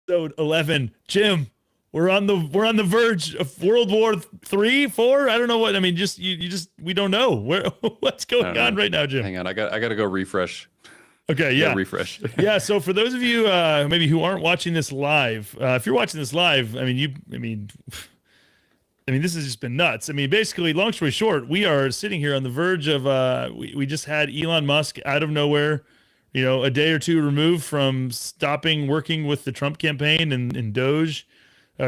Episode 11. Jim, we're on the verge of World War III, four. I don't know what I mean. Just you just we don't know where what's I going don't on know. right now, Jim. Hang on, I gotta go refresh. Okay, I gotta yeah. refresh. Yeah, so for those of you maybe who aren't watching this live, if you're watching this live, I mean this has just been nuts. I mean, basically, long story short, we are sitting here on the verge of we just had Elon Musk out of nowhere, a day or two removed from stopping working with the Trump campaign and Doge,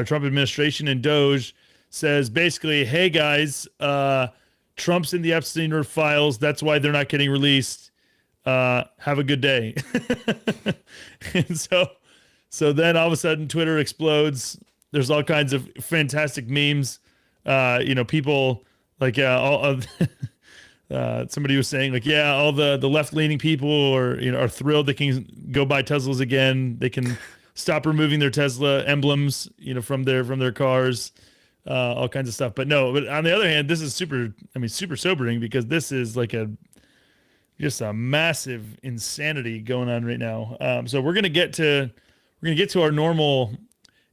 Trump administration and Doge says basically, hey guys, Trump's in the Epstein files. That's why they're not getting released. Have a good day. And so then all of a sudden Twitter explodes. There's all kinds of fantastic memes. People like all of somebody was saying like, yeah, all the left-leaning people are thrilled they can go buy Teslas again. They can stop removing their Tesla emblems, from their cars, all kinds of stuff. But on the other hand, this is super sobering because this is like just a massive insanity going on right now. So we're gonna get to our normal,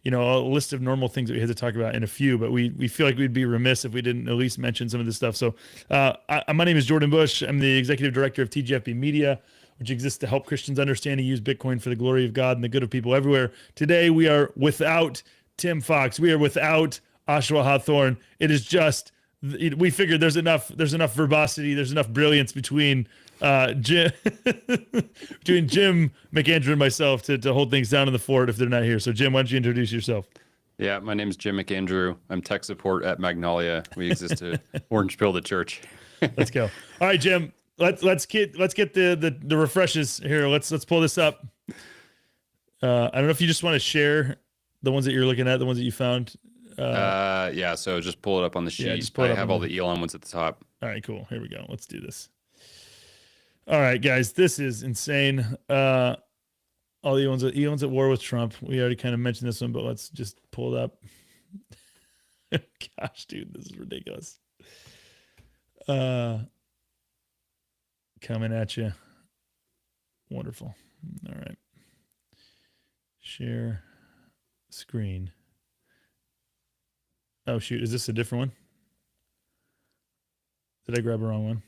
a list of normal things that we had to talk about in a few, but we feel like we'd be remiss if we didn't at least mention some of this stuff. So my name is Jordan Bush. I'm the executive director of TGFB Media, which exists to help Christians understand and use Bitcoin for the glory of God and the good of people everywhere. Today we are without Tim Fox. We are without Oshawa Hawthorne. It is just we figured there's enough verbosity, there's enough brilliance between Jim McAndrew and myself to hold things down in the fort if they're not here. So Jim, why don't you introduce yourself? Yeah, my name's Jim McAndrew. I'm tech support at Magnolia. We exist to orange pill the church. Let's go. All right, Jim. Let's get the refreshes here. Let's pull this up. I don't know if you just want to share the ones that you're looking at, the ones that you found. Yeah, so just pull it up on the sheet. Yeah, just pull it I up have on all the Elon ones at the top. All right, cool. Here we go. Let's do this. All right, guys, this is insane. All the Elon's at war with Trump. We already kind of mentioned this one, but let's just pull it up. Gosh, dude, this is ridiculous. Coming at you. Wonderful. All right. Share screen. Oh, shoot. Is this a different one? Did I grab a wrong one?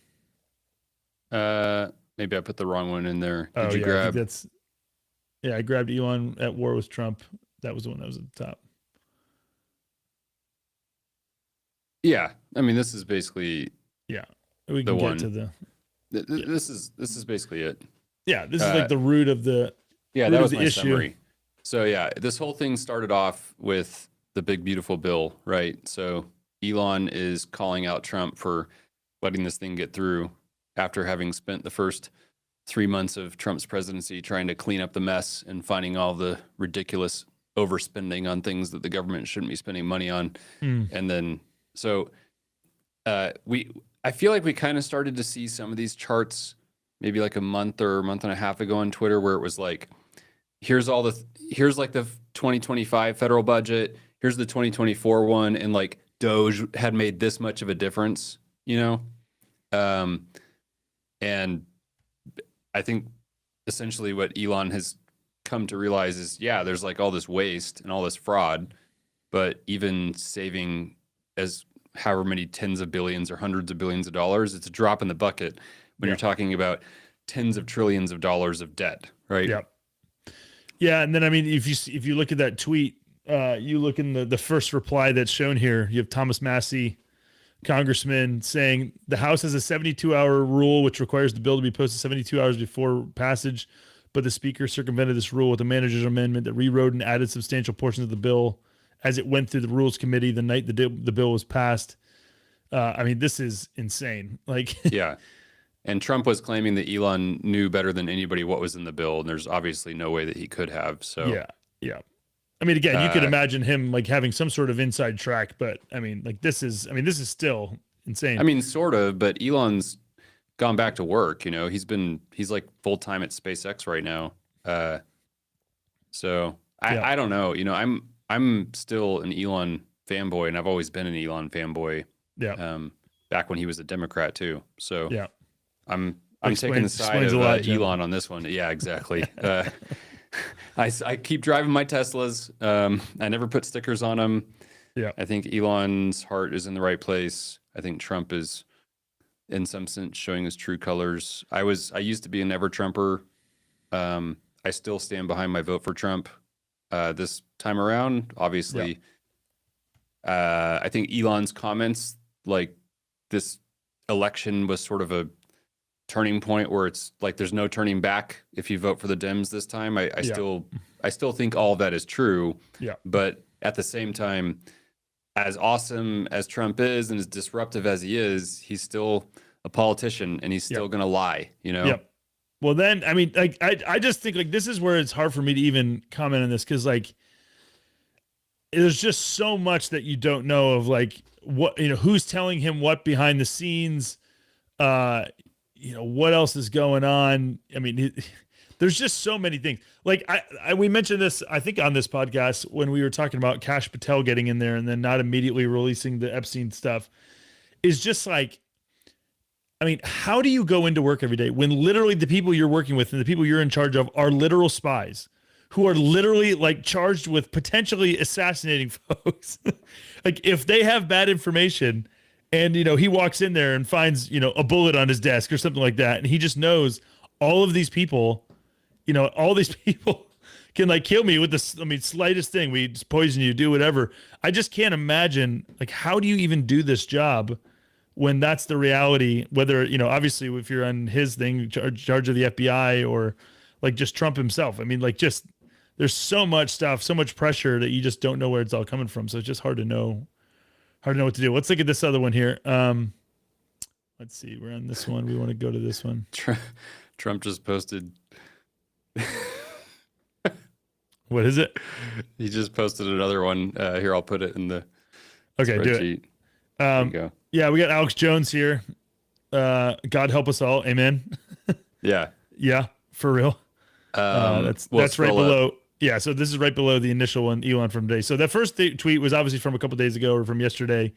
Maybe I put the wrong one in there. Did you grab? I grabbed Elon at war with Trump. That was the one that was at the top. Yeah, I mean, this is basically We can get to the. This is basically it. Yeah, this is like the root of the. Yeah, that was my summary. So yeah, this whole thing started off with the big beautiful bill, right? So Elon is calling out Trump for letting this thing get through after having spent the first 3 months of Trump's presidency trying to clean up the mess and finding all the ridiculous overspending on things that the government shouldn't be spending money on. And then, so I feel like we kind of started to see some of these charts maybe like a month or a month and a half ago on Twitter where it was like, here's like the 2025 federal budget, here's the 2024 one, and like Doge had made this much of a difference, and I think essentially what Elon has come to realize is, yeah, there's like all this waste and all this fraud, but even saving as however many tens of billions or hundreds of billions of dollars, it's a drop in the bucket when you're talking about tens of trillions of dollars of debt, right? Yep. Yeah, and then I mean, if you look at that tweet, you look in the first reply that's shown here. You have Thomas Massey, congressman, saying the House has a 72-hour rule which requires the bill to be posted 72 hours before passage, but the Speaker circumvented this rule with a manager's amendment that rewrote and added substantial portions of the bill as it went through the Rules Committee the night the bill was passed. I mean, this is insane. Like, yeah. And Trump was claiming that Elon knew better than anybody what was in the bill, and there's obviously no way that he could have. So yeah. I mean, again, you could imagine him like having some sort of inside track, but I mean, like this is still insane. I mean, sort of, but Elon's gone back to work. He's like full time at SpaceX right now. So I don't know. I'm still an Elon fanboy, and I've always been an Elon fanboy. Yeah. Back when he was a Democrat too. So yeah. I'm taking the side of Elon on this one. Yeah, exactly. I keep driving my Teslas. I never put stickers on them. Yeah. I think Elon's heart is in the right place. I think Trump is, in some sense, showing his true colors. I used to be a never Trumper. I still stand behind my vote for Trump. This time around, obviously, I think Elon's comments, like this election was sort of a turning point where it's like there's no turning back if you vote for the Dems this time. I still think all of that is true. Yeah. But at the same time, as awesome as Trump is and as disruptive as he is, he's still a politician and he's still going to lie, you know? Yep. Well, then, I mean, like, I just think like this is where it's hard for me to even comment on this because like there's just so much that you don't know of, like what, you know, who's telling him what behind the scenes, you know, what else is going on. I mean, there's just so many things. Like we mentioned this, I think on this podcast when we were talking about Kash Patel getting in there and then not immediately releasing the Epstein stuff is just like, I mean, how do you go into work every day when literally the people you're working with and the people you're in charge of are literal spies who are literally like charged with potentially assassinating folks? Like if they have bad information and, you know, he walks in there and finds, you know, a bullet on his desk or something like that. And he just knows all of these people, you know, all these people can like kill me with this. I mean, slightest thing, we just poison you, do whatever. I just can't imagine, like, how do you even do this job when that's the reality? Whether, you know, obviously if you're on his thing, charge of the FBI or like just Trump himself. I mean, like just there's so much stuff, so much pressure that you just don't know where it's all coming from. So it's just hard to know what to do. Let's look at this other one here. Let's see. We're on this one. We want to go to this one. Trump just posted. What is it? He just posted another one. Here, I'll put it in the okay, spreadsheet. do it. There you go. Yeah, we got Alex Jones here. God help us all. Amen. Yeah. Yeah, for real. That's right below. Yeah, so this is right below the initial one, Elon from today. So that first tweet was obviously from a couple days ago or from yesterday.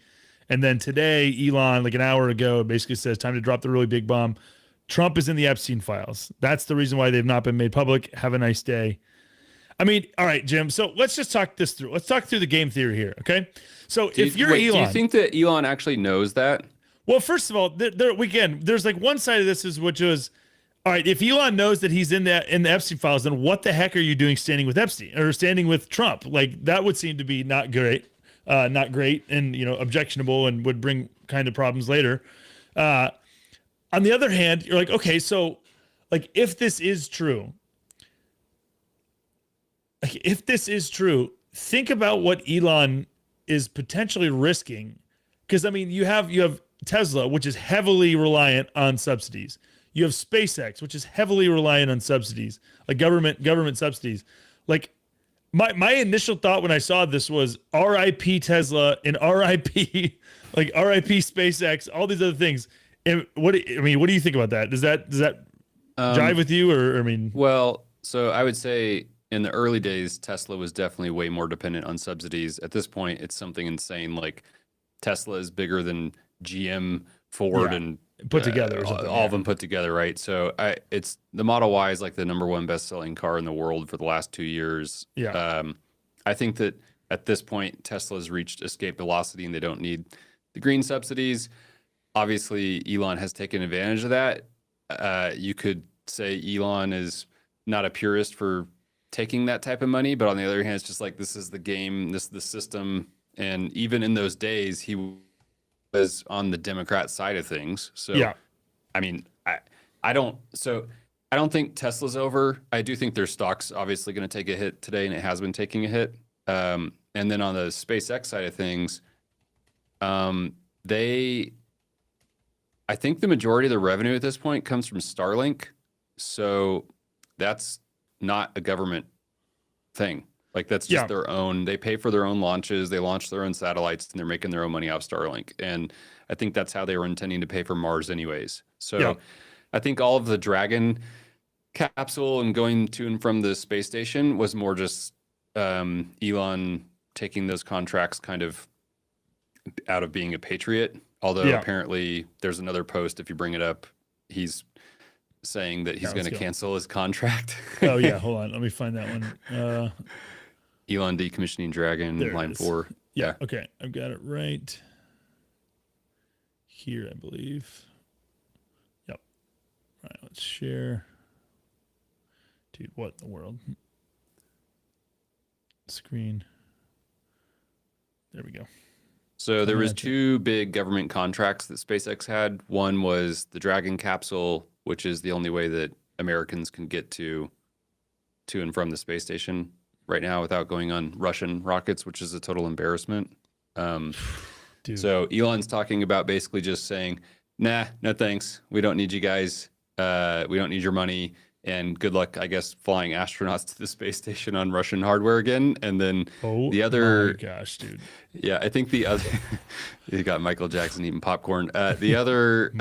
And then today, Elon, like an hour ago, basically says, time to drop the really big bomb. Trump is in the Epstein files. That's the reason why they've not been made public. Have a nice day. I mean, all right, Jim. So let's just talk this through. Let's talk through the game theory here, okay? So if you're Elon... Do you think that Elon actually knows that? Well, first of all, there's like one side of this which was, all right, if Elon knows that he's in the Epstein files, then what the heck are you doing standing with Epstein or standing with Trump? Like that would seem to be not great, and, you know, objectionable and would bring kind of problems later. On the other hand, you're like, okay, so like if this is true, think about what Elon is potentially risking. Because I mean, you have Tesla, which is heavily reliant on subsidies. You have SpaceX, which is heavily reliant on subsidies, like government subsidies. Like my initial thought when I saw this was RIP Tesla and RIP like RIP SpaceX, all these other things. And what do you think about that? Does that jive with you or I mean? Well, so I would say in the early days, Tesla was definitely way more dependent on subsidies. At this point, it's something insane. Like Tesla is bigger than GM, Ford, and put together, or something, all of them put together, right? So it's the Model Y is like the #1 best-selling car in the world for the last 2 years. Yeah. I think that at this point, Tesla's reached escape velocity, and they don't need the green subsidies. Obviously, Elon has taken advantage of that. You could say Elon is not a purist for taking that type of money, but on the other hand, it's just like this is the game, this is the system, and even in those days, he was on the Democrat side of things. So, yeah. I mean, I don't think Tesla's over. I do think their stock's obviously going to take a hit today, and it has been taking a hit. And then on the SpaceX side of things, I think the majority of the revenue at this point comes from Starlink. So that's not a government thing. Like that's just their own, they pay for their own launches, they launch their own satellites, and they're making their own money off Starlink. And I think that's how they were intending to pay for Mars anyways. So I think all of the Dragon capsule and going to and from the space station was more just Elon taking those contracts kind of out of being a patriot. Although apparently there's another post, if you bring it up, he's saying that he's Yeah, going let's to go. cancel his contract. Oh yeah, hold on. Let me find that one. Elon decommissioning Dragon, There it line is. 4. Yeah. Yeah. Okay. I've got it right here, I believe. Yep. All right. Let's share. Dude, what in the world? Screen. There we go. So there was at you. 2 big government contracts that SpaceX had. One was the Dragon capsule, which is the only way that Americans can get to and from the space station right now without going on Russian rockets, which is a total embarrassment. Dude. So Elon's talking about basically just saying, nah, no thanks. We don't need you guys. We don't need your money. And good luck, I guess, flying astronauts to the space station on Russian hardware again. And then Oh the other, my gosh, dude. yeah, I think the other, you got Michael Jackson eating popcorn. The other,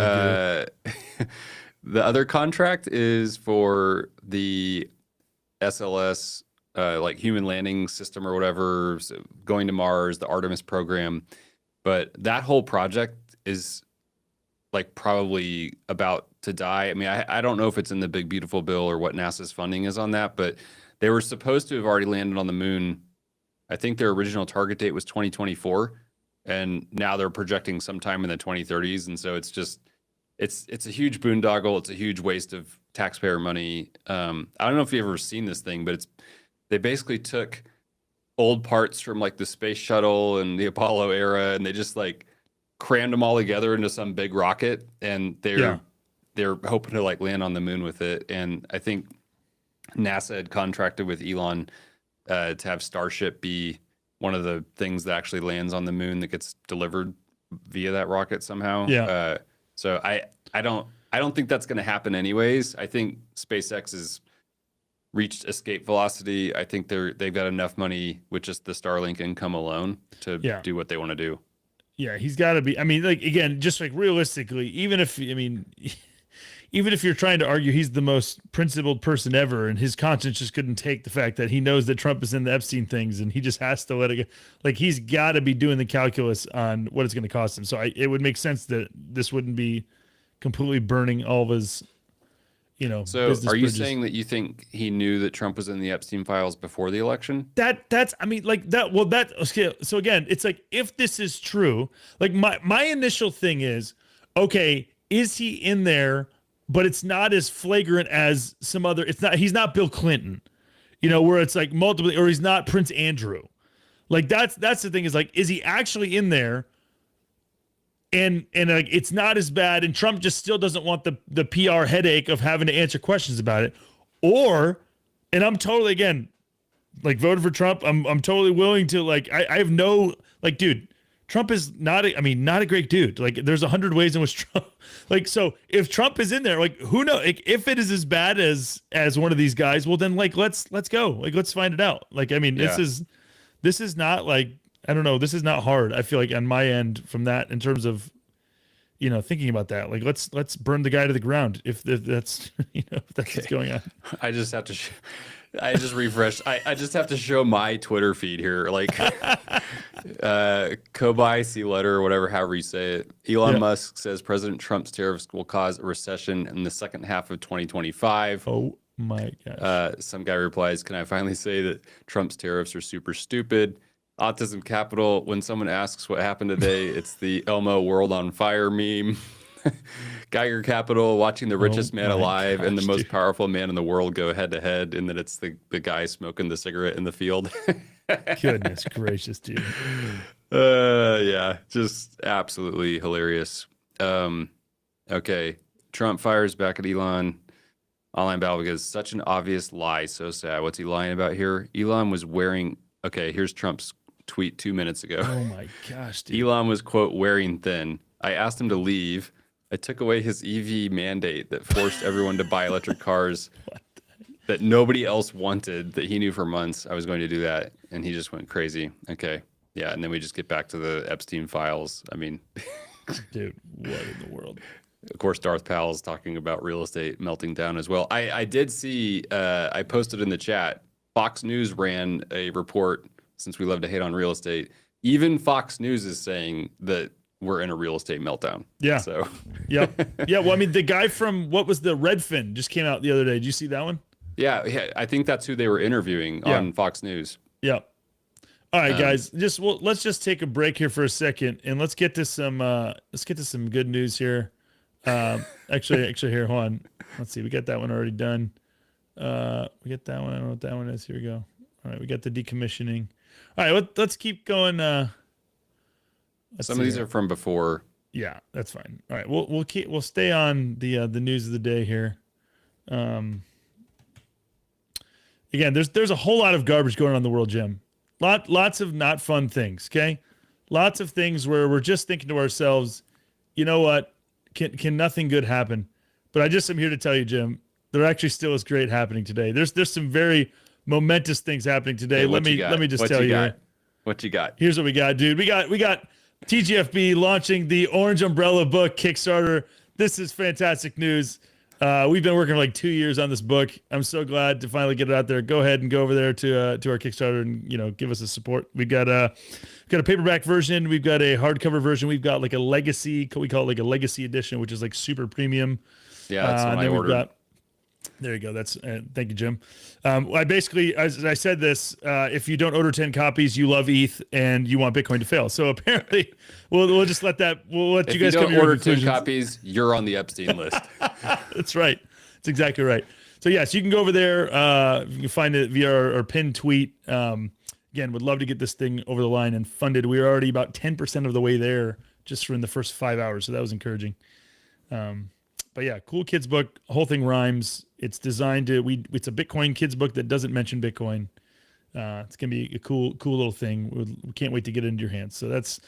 the other contract is for the SLS, like human landing system or whatever, so going to Mars, the Artemis program. But that whole project is like probably about to die. I mean, I don't know if it's in the big beautiful bill or what NASA's funding is on that, but they were supposed to have already landed on the moon. I think their original target date was 2024, and now they're projecting sometime in the 2030s. And so it's just it's a huge boondoggle. It's a huge waste of taxpayer money. I don't know if you've ever seen this thing, but they basically took old parts from like the space shuttle and the Apollo era, and they just like crammed them all together into some big rocket, and they're hoping to like land on the moon with it. And I think NASA had contracted with Elon to have Starship be one of the things that actually lands on the moon that gets delivered via that rocket somehow. Yeah. So I don't think that's going to happen anyways. I think SpaceX has reached escape velocity. I think they've got enough money with just the Starlink income alone to do what they want to do. Yeah, he's got to be. I mean, like again, just like realistically, even if you're trying to argue he's the most principled person ever, and his conscience just couldn't take the fact that he knows that Trump is in the Epstein things, and he just has to let it go. Like he's got to be doing the calculus on what it's going to cost him. So it would make sense that this wouldn't be completely burning all of his, So are you bridges. saying that you think he knew that Trump was in the Epstein files before the election? That's I mean like that. Well, that okay. So again, it's like if this is true, like my initial thing is, okay, is he in there? But it's not as flagrant as some other. He's not Bill Clinton, where it's like multiple, or he's not Prince Andrew. Like that's the thing is like, is he actually in there? And like it's not as bad, and Trump just still doesn't want the PR headache of having to answer questions about it, or, and I'm totally again, like voted for Trump. I'm totally willing to like I have no like dude. Trump is not a great dude. Like there's 100 ways in which Trump, like, so if Trump is in there, like who knows, like, if it is as bad as one of these guys, well then like, let's go, like, let's find it out. Like, I mean, this is not like, I don't know. This is not hard. I feel like on my end from that in terms of, thinking about that, like, let's burn the guy to the ground. If that's, if that's what's going on. I just have to, I just refreshed. I just have to show my Twitter feed here. Like, Kobai, see letter, whatever, however you say it. Elon Musk says President Trump's tariffs will cause a recession in the second half of 2025. Oh my gosh. Some guy replies, can I finally say that Trump's tariffs are super stupid? Autism Capital, when someone asks what happened today, it's the Elmo World on Fire meme. Geiger Capital, watching the richest man alive and the most powerful man in the world go head to head, and then it's the guy smoking the cigarette in the field. Goodness gracious, dude. Yeah, just absolutely hilarious. Okay, Trump fires back at Elon. Online battle because such an obvious lie. So sad. What's he lying about here? Elon was wearing. Okay, here's Trump's tweet 2 minutes ago. Oh my gosh, dude. Elon was, quote, wearing thin. I asked him to leave. I took away his EV mandate that forced everyone to buy electric cars that nobody else wanted, that he knew for months I was going to do that. And he just went crazy. Okay. Yeah. And then we just get back to the Epstein files. I mean, dude, what in the world? Of course, Darth Powell's talking about real estate melting down as well. I did see, I posted in the chat, Fox News ran a report, since we love to hate on real estate. Even Fox News is saying that we're in a real estate meltdown. Yeah. So, Yep. Yeah. Well, I mean, the guy from what was the Redfin just came out the other day. Did you see that one? yeah, I think that's who they were interviewing on Fox News. Yep. All right, guys. Let's just take a break here for a second, and let's get to some good news here. Actually, here, hold on. Let's see. We got that one already done. We get that one. I don't know what that one is. Here we go. All right, we got the decommissioning. All right, let's keep going. Some of these are from before. Yeah, that's fine. All right, we'll stay on the news of the day here. Again, there's a whole lot of garbage going on in the world, Jim. Lots of not fun things. Okay, lots of things where we're just thinking to ourselves, you know what? Can nothing good happen? But I just am here to tell you, Jim, there actually still is great happening today. There's some very momentous things happening today. Hey, let me just tell you. What you got? Here's what we got, dude. We got TGFB launching the Orange Umbrella book Kickstarter. This is fantastic news. We've been working for like 2 years on this book. I'm so glad to finally get it out there. Go ahead and go over there to our Kickstarter and give us a support. We've got a paperback version. We've got a hardcover version. We've got like a legacy. We call it like a legacy edition, which is like super premium. Yeah, that's what I ordered. There you go. That's thank you, Jim. I basically, as I said this, if you don't order 10 copies, you love ETH and you want Bitcoin to fail. So apparently, we'll just let that. We'll let you guys come to your conclusions. If you don't order 10 copies, you're on the Epstein list. That's right. That's exactly right. So yes, you can go over there. You can find it via our pinned tweet. Again, would love to get this thing over the line and funded. We are already about 10% of the way there just from the first 5 hours. So that was encouraging. But yeah, cool kids book. Whole thing rhymes. It's designed to it's a Bitcoin kids book that doesn't mention Bitcoin. It's gonna be a cool little thing. We can't wait to get it into your hands. So that's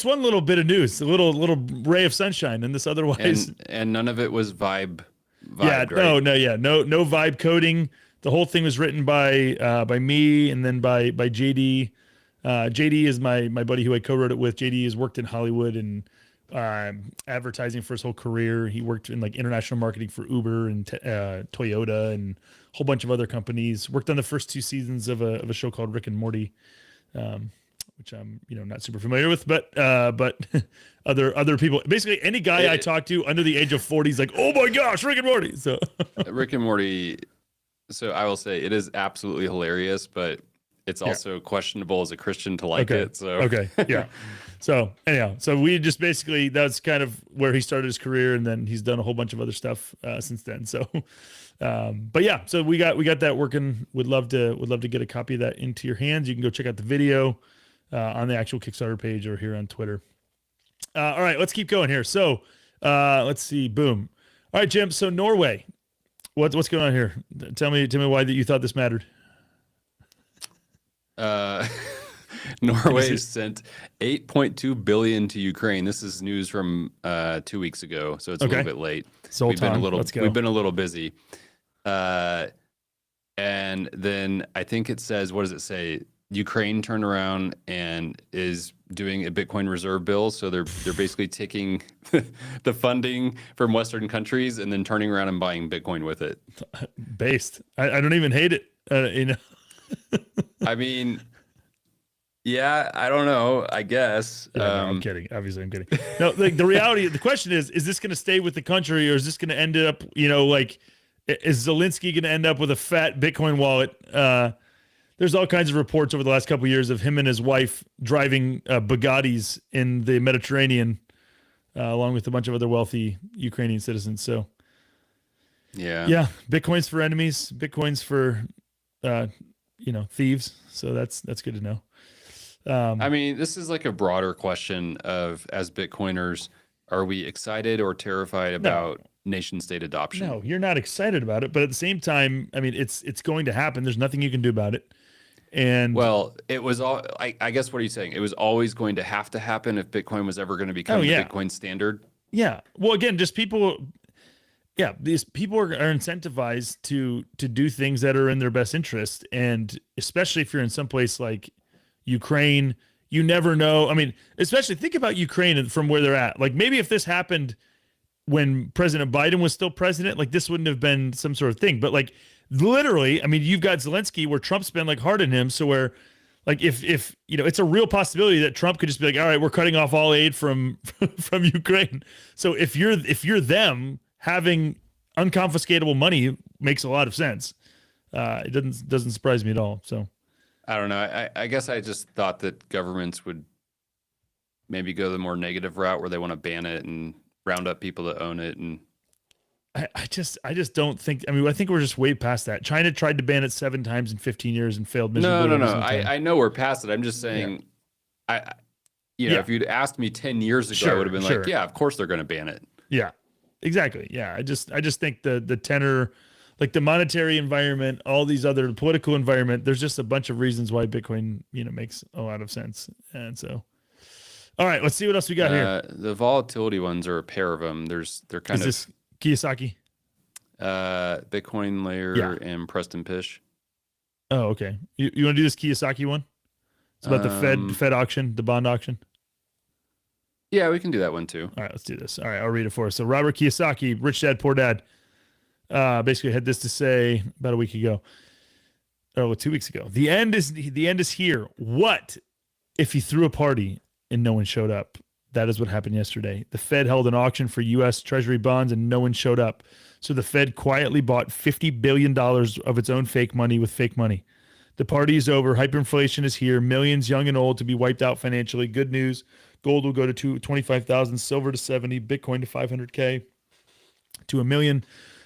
one little bit of news, a little ray of sunshine in this otherwise. And none of it was vibe. Yeah, right? no vibe coding. The whole thing was written by me and then by JD. JD is my buddy who I co-wrote it with. JD has worked in Hollywood and advertising for his whole career. He worked in like international marketing for Uber and Toyota and a whole bunch of other companies. Worked on the first 2 seasons of a show called Rick and Morty, which I'm not super familiar with, but other people, basically any guy I talk to under the age of 40 is like, oh my gosh, Rick and Morty. So Rick and Morty. So I will say it is absolutely hilarious, but it's also questionable as a Christian to like it. So yeah. So anyhow, we just basically, that's kind of where he started his career, and then he's done a whole bunch of other stuff since then. So, but yeah, so we got that working. Would love to get a copy of that into your hands. You can go check out the video on the actual Kickstarter page or here on Twitter. All right, let's keep going here. So let's see. Boom. All right, Jim. So Norway, what's going on here? Tell me why that you thought this mattered. Norway sent 8.2 billion to Ukraine. This is news from 2 weeks ago, so it's a little bit late. We've been a little busy. And then I think it says, what does it say? Ukraine turned around and is doing a Bitcoin reserve bill. So they're basically taking the funding from Western countries and then turning around and buying Bitcoin with it. Based. I don't even hate it. I mean, yeah, I don't know. I guess. Yeah, no, I'm kidding. Obviously, I'm kidding. No, the reality, the question is this going to stay with the country, or is this going to end up, like, is Zelensky going to end up with a fat Bitcoin wallet? There's all kinds of reports over the last couple of years of him and his wife driving Bugattis in the Mediterranean, along with a bunch of other wealthy Ukrainian citizens. So, yeah, Bitcoin's for enemies. Bitcoin's for, thieves. So that's good to know. I mean, this is like a broader question of, as Bitcoiners, are we excited or terrified about nation state adoption? No, you're not excited about it, but at the same time, I mean, it's going to happen. There's nothing you can do about it. And well, it was all, I guess, what are you saying? It was always going to happen if Bitcoin was ever going to become the Bitcoin standard. Yeah. Well, again, just people. Yeah, these people are incentivized to do things that are in their best interest, and especially if you're in some place like Ukraine, you never know. I mean, especially think about Ukraine and from where they're at. Like maybe if this happened when President Biden was still president, like this wouldn't have been some sort of thing. But like literally, I mean, you've got Zelensky where Trump's been like hard on him. So where Like if it's a real possibility that Trump could just be like, all right, we're cutting off all aid from from Ukraine. So if you're them, having unconfiscatable money makes a lot of sense. It doesn't surprise me at all. So I don't know. I guess I just thought that governments would maybe go the more negative route where they want to ban it and round up people that own it. And I just don't think. I mean, I think we're just way past that. China tried to ban it 7 times in 15 years and failed miserably. No. I know we're past it. I'm just saying, if you'd asked me 10 years ago, I would have been like, yeah, of course they're going to ban it. Yeah, exactly. Yeah, I just think the tenor, like the monetary environment, all these other political environment, there's just a bunch of reasons why Bitcoin, makes a lot of sense. And so, all right, let's see what else we got here. The volatility ones are a pair of them. They're kind of this Kiyosaki, Bitcoin Layer and Preston Pish. Oh, okay. You want to do this Kiyosaki one? It's about the Fed auction, the bond auction. Yeah, we can do that one too. All right, let's do this. All right, I'll read it for us. So Robert Kiyosaki, Rich Dad, Poor Dad, basically had this to say about a week ago. 2 weeks ago. The end is here. What if he threw a party and no one showed up? That is what happened yesterday. The Fed held an auction for U.S. Treasury bonds and no one showed up. So the Fed quietly bought $50 billion of its own fake money with fake money. The party is over. Hyperinflation is here. Millions, young and old, to be wiped out financially. Good news. Gold will go to 25,000, silver to 70, Bitcoin to 500K, to $1 million.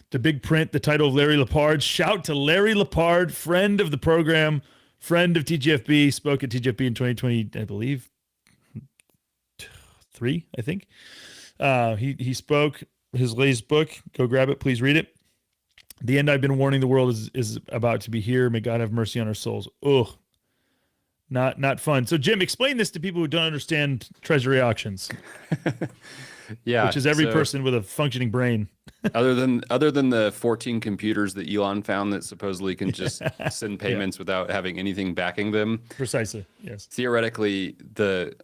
The big print, the title of Larry Lepard. Shout to Larry Lepard, friend of the program, friend of TGFB, spoke at TGFB in 2020, I believe. 3, I think. He spoke his latest book. Go grab it. Please read it. The end I've been warning the world is about to be here. May God have mercy on our souls. Ugh. Not fun. So Jim, explain this to people who don't understand treasury auctions. Yeah. Which is every person with a functioning brain. other than the 14 computers that Elon found that supposedly can just send payments without having anything backing them. Precisely. Yes. Theoretically, the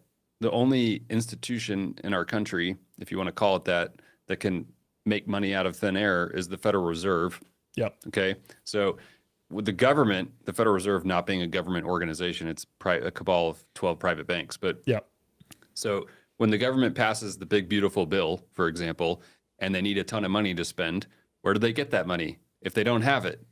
only institution in our country, if you want to call it that can make money out of thin air is the Federal Reserve. Yep. Okay. So with the government, the Federal Reserve not being a government organization, it's a cabal of 12 private banks. But so when the government passes the big, beautiful bill, for example, and they need a ton of money to spend, where do they get that money if they don't have it?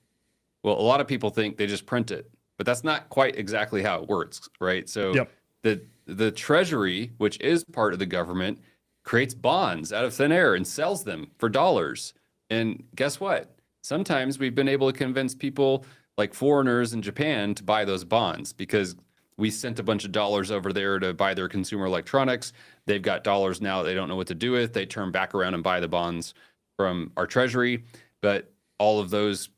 Well, a lot of people think they just print it, but that's not quite exactly how it works, right? So the Treasury, which is part of the government, creates bonds out of thin air and sells them for dollars. And guess what? Sometimes we've been able to convince people like foreigners in Japan to buy those bonds because we sent a bunch of dollars over there to buy their consumer electronics. They've got dollars now they don't know what to do with. They turn back around and buy the bonds from our Treasury. But all of those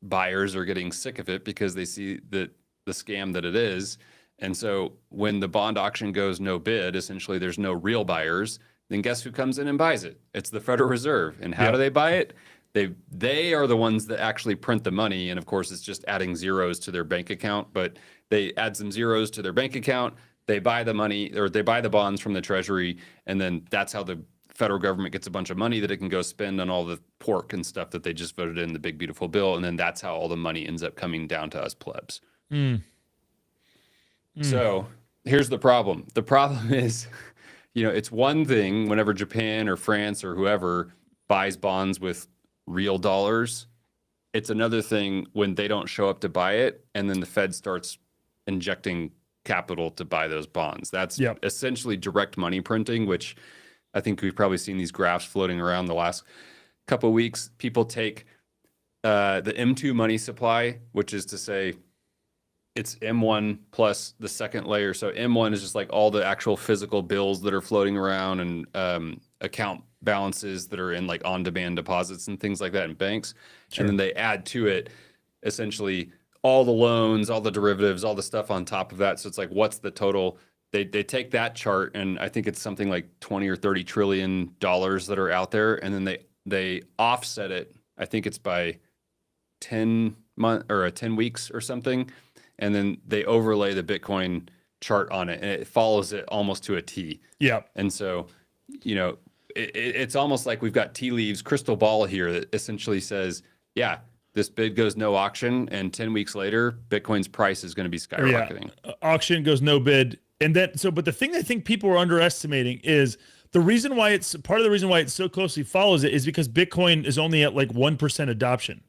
buyers are getting sick of it because they see the scam that it is. And so when the bond auction goes no bid, essentially there's no real buyers, then guess who comes in and buys it? It's the Federal Reserve. And how do they buy it? They are the ones that actually print the money. And of course, it's just adding zeros to their bank account. But they add some zeros to their bank account. They buy the money or they buy the bonds from the Treasury. And then that's how the federal government gets a bunch of money that it can go spend on all the pork and stuff that they just voted in the big, beautiful bill. And then that's how all the money ends up coming down to us plebs. So here's the problem. The problem is, it's one thing whenever Japan or France or whoever buys bonds with real dollars. It's another thing when they don't show up to buy it, and then the Fed starts injecting capital to buy those bonds. That's essentially direct money printing, which I think we've probably seen these graphs floating around the last couple of weeks. People take the M2 money supply, which is to say it's M1 plus the second layer. So M1 is just like all the actual physical bills that are floating around and account balances that are in like on-demand deposits and things like that in banks. And then they add to it essentially all the loans, all the derivatives, all the stuff on top of that. So it's like, what's the total? They take that chart, and I think it's something like 20 or 30 trillion dollars that are out there. And then they offset it. I think it's by 10 weeks or something. And then they overlay the Bitcoin chart on it, and it follows it almost to a T. Yeah. And so, it's almost like we've got tea leaves, crystal ball here that essentially says, yeah, this bid goes no auction, and 10 weeks later, Bitcoin's price is going to be skyrocketing. Auction goes no bid. And then, but the thing I think people are underestimating is the reason why part of the reason why it so closely follows it is because Bitcoin is only at like 1% adoption.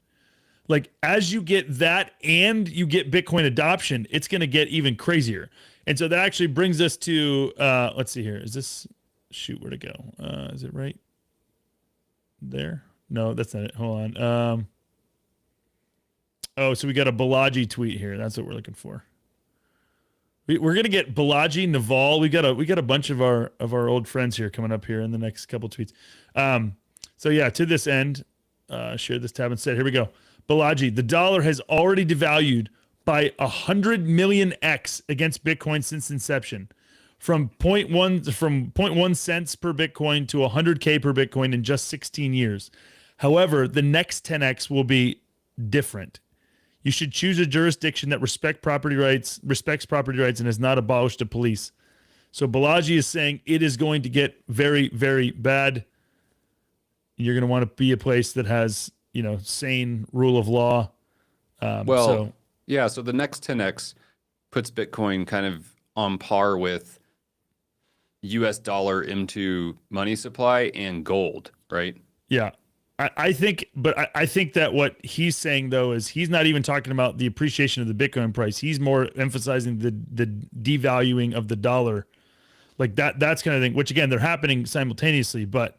Like as you get that and you get Bitcoin adoption, it's going to get even crazier. And so that actually brings us to, let's see here. Is this, shoot, where'd it go? Is it right there? No, that's not it. Hold on. Oh, so we got a Balaji tweet here. That's what we're looking for. We're gonna get Balaji, Naval. We got a bunch of our old friends here coming up here in the next couple tweets. So yeah, to this end, share this tab instead. Here we go. Balaji, the dollar has already devalued by 100 million X against Bitcoin since inception, from 0.1 cents per Bitcoin to 100K per Bitcoin in just 16 years. However, the next 10X will be different. You should choose a jurisdiction that respects property rights, and has not abolished the police. So Balaji is saying it is going to get very, very bad. You're going to want to be a place that has, sane rule of law. So the next 10X puts Bitcoin kind of on par with US dollar M2 money supply and gold, right? Yeah. I think that what he's saying though is he's not even talking about the appreciation of the Bitcoin price. He's more emphasizing the devaluing of the dollar, like that's kind of thing. Which again, they're happening simultaneously, but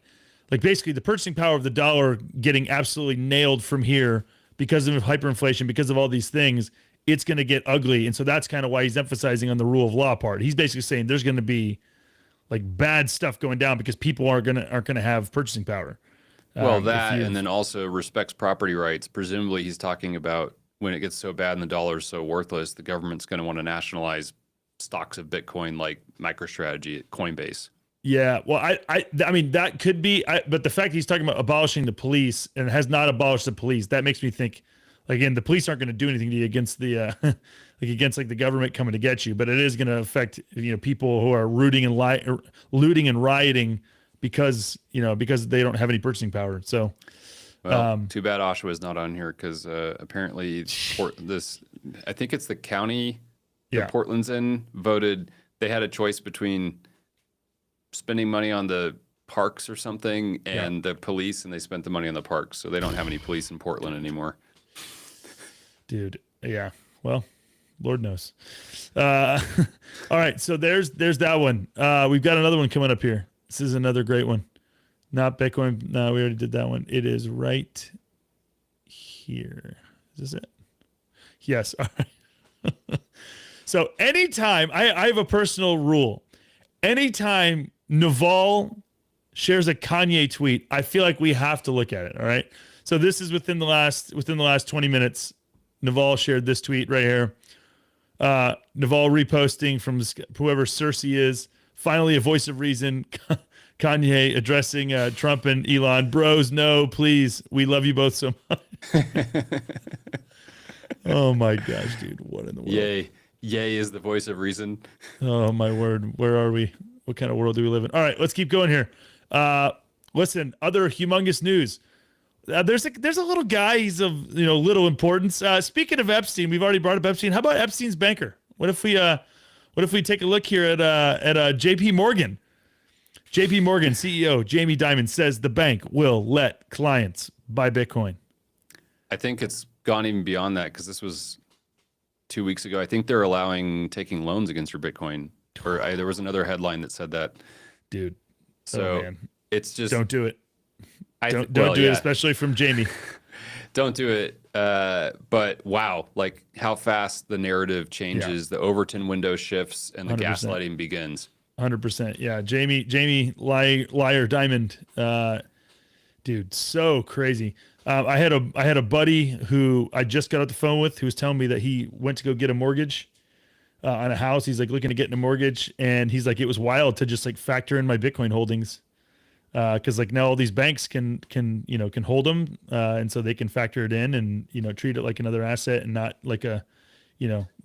like basically the purchasing power of the dollar getting absolutely nailed from here because of hyperinflation, because of all these things. It's going to get ugly, and so that's kind of why he's emphasizing on the rule of law part. He's basically saying there's going to be like bad stuff going down because people aren't going to have purchasing power. Well, and then also respects property rights. Presumably, he's talking about when it gets so bad and the dollar is so worthless, the government's going to want to nationalize stocks of Bitcoin like MicroStrategy at Coinbase. Yeah, well, I mean that could be, but the fact he's talking about abolishing the police and has not abolished the police, that makes me think, again, the police aren't going to do anything to you against the against like the government coming to get you, but it is going to affect people who are looting and rioting because they don't have any purchasing power. So, too bad Oshawa is not on here because apparently I think it's the county that Portland's in voted. They had a choice between spending money on the parks or something and the police, and they spent the money on the parks. So they don't have any police in Portland anymore. Dude, yeah. Well, Lord knows. All right, so there's that one. We've got another one coming up here. This is another great one. Not Bitcoin. No, we already did that one. It is right here. Is this it? Yes. All right. So anytime, I have a personal rule. Anytime Naval shares a Kanye tweet, I feel like we have to look at it. All right. So this is within the last 20 minutes. Naval shared this tweet right here. Naval reposting from whoever Cersei is. Finally, a voice of reason. Kanye addressing Trump and Elon. Bros, no, please. We love you both so much. Oh my gosh, dude. What in the world? Yay is the voice of reason. Oh my word. Where are we? What kind of world do we live in? All right, let's keep going here. Listen, other humongous news. There's a little guy. He's of little importance. Speaking of Epstein, we've already brought up Epstein. How about Epstein's banker? What if we take a look here at J.P. Morgan? J.P. Morgan CEO Jamie Dimon says the bank will let clients buy Bitcoin. I think it's gone even beyond that because this was 2 weeks ago. I think they're allowing taking loans against your Bitcoin. Or there was another headline that said that. Dude. So it's just don't do it. Don't do it, especially from Jamie. Don't do it. But wow, like how fast the narrative changes, the Overton window shifts, and the 100%. Gaslighting begins. 100%. Yeah, Jamie, liar, diamond, dude, so crazy. I had a buddy who I just got off the phone with who was telling me that he went to go get a mortgage on a house. He's like looking to get a mortgage, and he's like, it was wild to just like factor in my Bitcoin holdings. Because like now all these banks can hold them, and so they can factor it in and treat it like another asset and not like a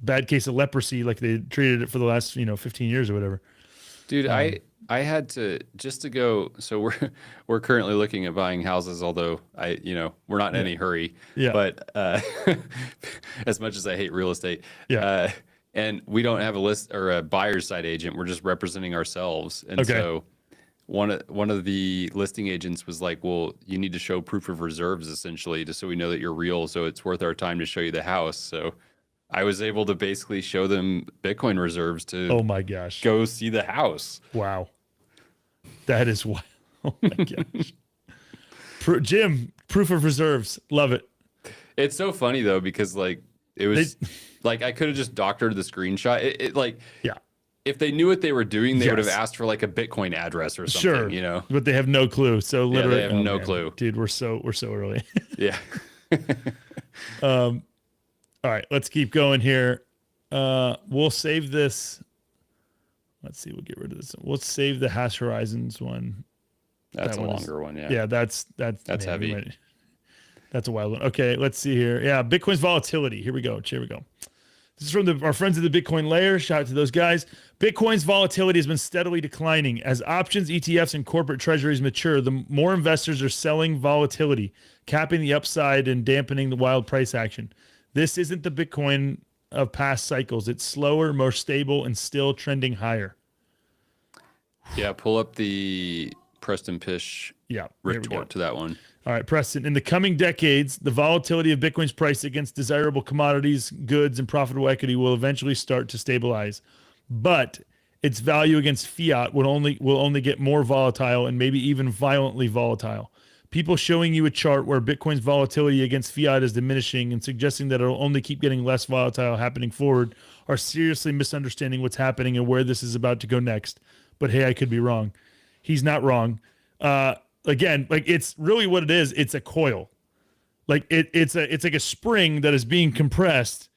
bad case of leprosy like they treated it for the last 15 years or whatever. Dude, I had to just to go. So we're currently looking at buying houses, although we're not in Yeah. any hurry. Yeah. But as much as I hate real estate, Yeah. and we don't have a list or a buyer's side agent, we're just representing ourselves. And Okay. so one of the listing agents was like, "Well, you need to show proof of reserves essentially, just so we know that you're real. So it's worth our time to show you the house." So I was able to basically show them Bitcoin reserves to Oh my gosh. go see the house. Wow. That is wild. Oh my gosh. Jim, proof of reserves. Love it. It's so funny though, because like it was like I could have just doctored the screenshot. It like Yeah. if they knew what they were doing, they would have Yes. asked for like a Bitcoin address or something, Sure. But they have no clue. So literally, they have no man. clue. Dude, we're so early. Yeah. All right, let's keep going here. We'll save this. Let's see, we'll get rid of this. We'll save the Hash Horizons one. That's That a one is- longer one, yeah. Yeah, that's man, heavy. That's a wild one. Okay, let's see here. Yeah, Bitcoin's volatility. Here we go. This is from our friends at the Bitcoin Layer. Shout out to those guys. Bitcoin's volatility has been steadily declining. As options, ETFs, and corporate treasuries mature, the more investors are selling volatility, capping the upside and dampening the wild price action. This isn't the Bitcoin of past cycles. It's slower, more stable, and still trending higher. Yeah, pull up the Preston Pish Yeah, there we go. retort to that one. All right, Preston. In the coming decades, the volatility of Bitcoin's price against desirable commodities, goods, and profitable equity will eventually start to stabilize. But its value against fiat will only get more volatile and maybe even violently volatile. People showing you a chart where Bitcoin's volatility against fiat is diminishing and suggesting that it'll only keep getting less volatile happening forward are seriously misunderstanding what's happening and where this is about to go next. But hey, I could be wrong. He's not wrong. Again, like it's really what it is. It's a coil. Like it's like a spring that is being compressed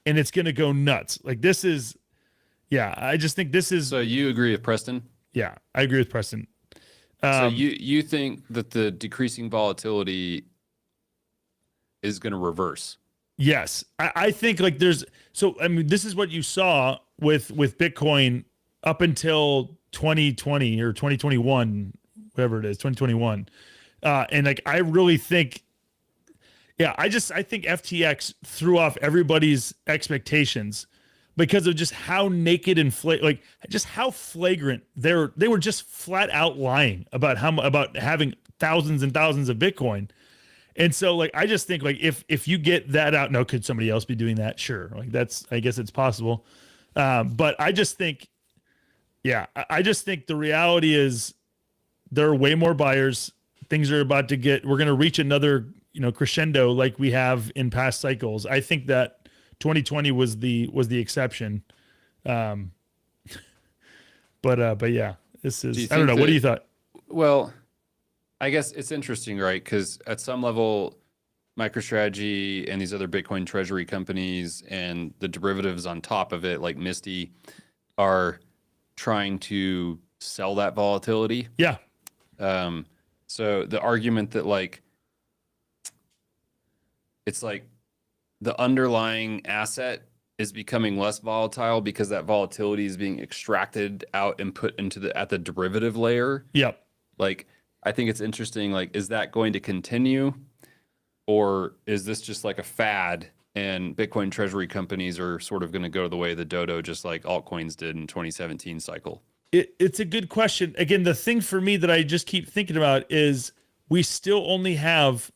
and it's going to go nuts. Like this is, yeah, I just think this is. So you agree with Preston? Yeah, I agree with Preston. So you think that the decreasing volatility is going to reverse? Yes, I think like there's, so I mean, this is what you saw with Bitcoin up until 2020 or 2021, whatever it is, 2021. And like, I really think, yeah, I think FTX threw off everybody's expectations because of just how naked and like just how flagrant they were just flat out lying about about having thousands and thousands of Bitcoin. And so like, I just think like if you get that out, now could somebody else be doing that? Sure. Like I guess it's possible. But I just think, yeah, I just think the reality is there are way more buyers. Things are about to we're going to reach another, crescendo like we have in past cycles. I think that 2020 was the exception. But yeah, this is, I don't know. What do you thought? Well, I guess it's interesting, right? Because at some level, MicroStrategy and these other Bitcoin treasury companies and the derivatives on top of it, like Misty, are trying to sell that volatility. Yeah. So the argument that like, it's like the underlying asset is becoming less volatile because that volatility is being extracted out and put into at the derivative layer. Yep. Like, I think it's interesting. Like, is that going to continue, or is this just like a fad and Bitcoin treasury companies are sort of going to go the way of the dodo, just like altcoins did in 2017 cycle? It's a good question. Again, the thing for me that I just keep thinking about is we still only have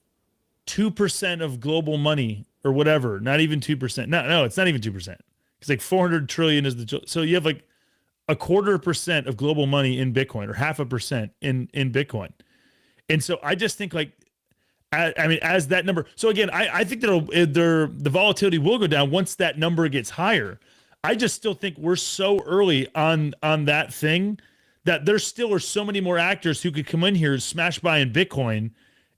2% of global money or whatever, not even 2%. No, it's not even 2%. It's like 400 trillion is so you have like 0.25% of global money in Bitcoin or 0.5% in Bitcoin. And so I just think like, I mean, as that number, so again, I think that the volatility will go down once that number gets higher. I just still think we're so early on that thing that there still are so many more actors who could come in here, smash buy in Bitcoin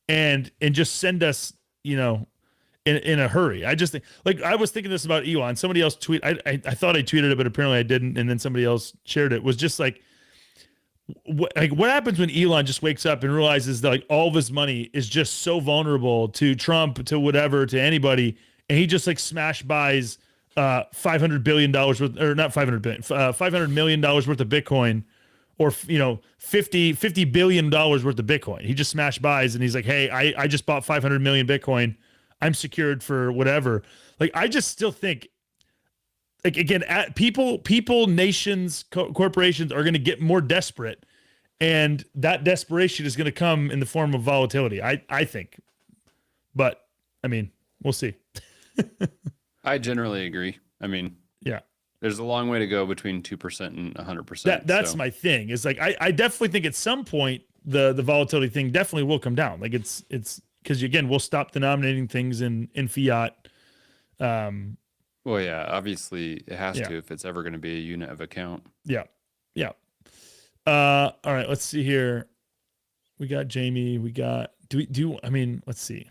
and just send us, in a hurry. I just think, like, I was thinking this about Elon. Somebody else I thought I tweeted it, but apparently I didn't. And then somebody else shared it. Was just like, what happens when Elon just wakes up and realizes that like all of his money is just so vulnerable to Trump, to whatever, to anybody, and he just like smash buys $500 billion worth, or not 500 billion, $500 million worth of Bitcoin or 50 billion dollars worth of Bitcoin. He just smashed buys and he's like, hey, I just bought 500 million Bitcoin. I'm secured for whatever. Like, I just still think, like, again, people, nations, corporations are going to get more desperate, and that desperation is going to come in the form of volatility. I think, but I mean, we'll see. I generally agree. I mean, yeah, there's a long way to go between 2% and 100%. That's my thing. Is like, I definitely think at some point the volatility thing definitely will come down. Like, it's because, again, we'll stop denominating things in fiat. Well, yeah, obviously it has to if it's ever going to be a unit of account. Yeah. Yeah. All right, let's see here. We got Jamie. We got, I mean, let's see.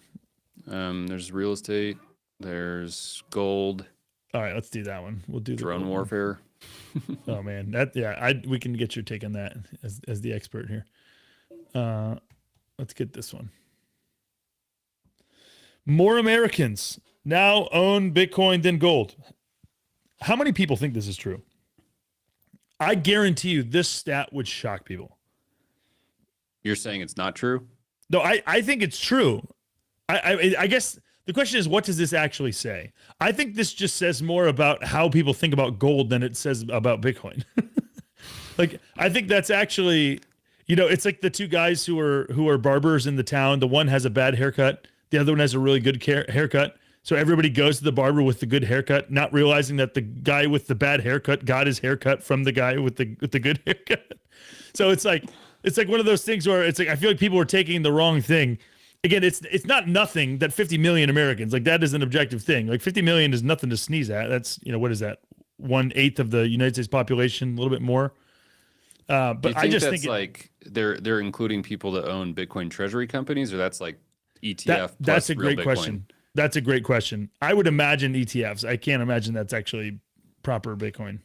There's real estate. There's gold. All right, let's do that one. We'll do the drone warfare. Oh man, we can get your take on that as the expert here. Let's get this one. More Americans now own Bitcoin than gold. How many people think this is true? I guarantee you this stat would shock people. You're saying it's not true? No, I think it's true. I guess the question is, what does this actually say? I think this just says more about how people think about gold than it says about Bitcoin. Like, I think that's actually, it's like the two guys who are barbers in the town. The one has a bad haircut. The other one has a really good haircut. So everybody goes to the barber with the good haircut, not realizing that the guy with the bad haircut got his haircut from the guy with the good haircut. So it's like one of those things where it's like, I feel like people are taking the wrong thing. Again, it's not nothing that 50 million Americans, like, that is an objective thing. Like, 50 million is nothing to sneeze at. That's, what is that? 1/8 of the United States population, a little bit more. But I just think like they're including people that own Bitcoin treasury companies, or that's like ETF. That's a great Bitcoin? question. That's a great question. I would imagine ETFs. I can't imagine that's actually proper Bitcoin.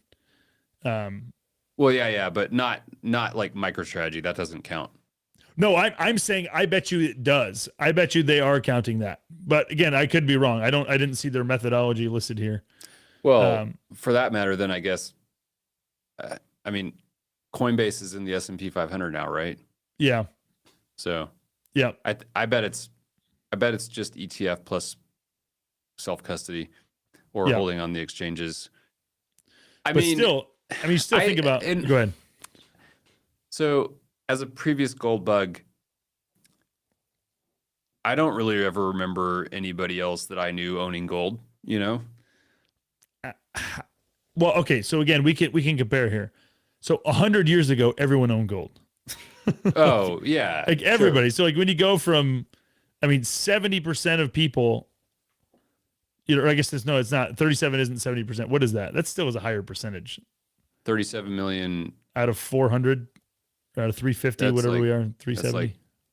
Well, yeah, but not like MicroStrategy. That doesn't count. No, I'm saying I bet you it does. I bet you they are counting that. But again, I could be wrong. I didn't see their methodology listed here. Well, for that matter, then I guess, I mean, Coinbase is in the S&P 500 now, right? Yeah. So yeah, I bet it's just ETF plus self-custody or holding on the exchanges. I mean, still think about. Go ahead. So, as a previous gold bug, I don't really ever remember anybody else that I knew owning gold, Well, okay, so again, we can compare here. So 100 years ago, everyone owned gold. Oh, yeah. Like, everybody. Sure. So, like, when you go from, 70% of people, I guess it's not. 37 isn't 70%. What is that? That still is a higher percentage. 37 million out of 400. Out of 350, that's whatever we are, 370. That's like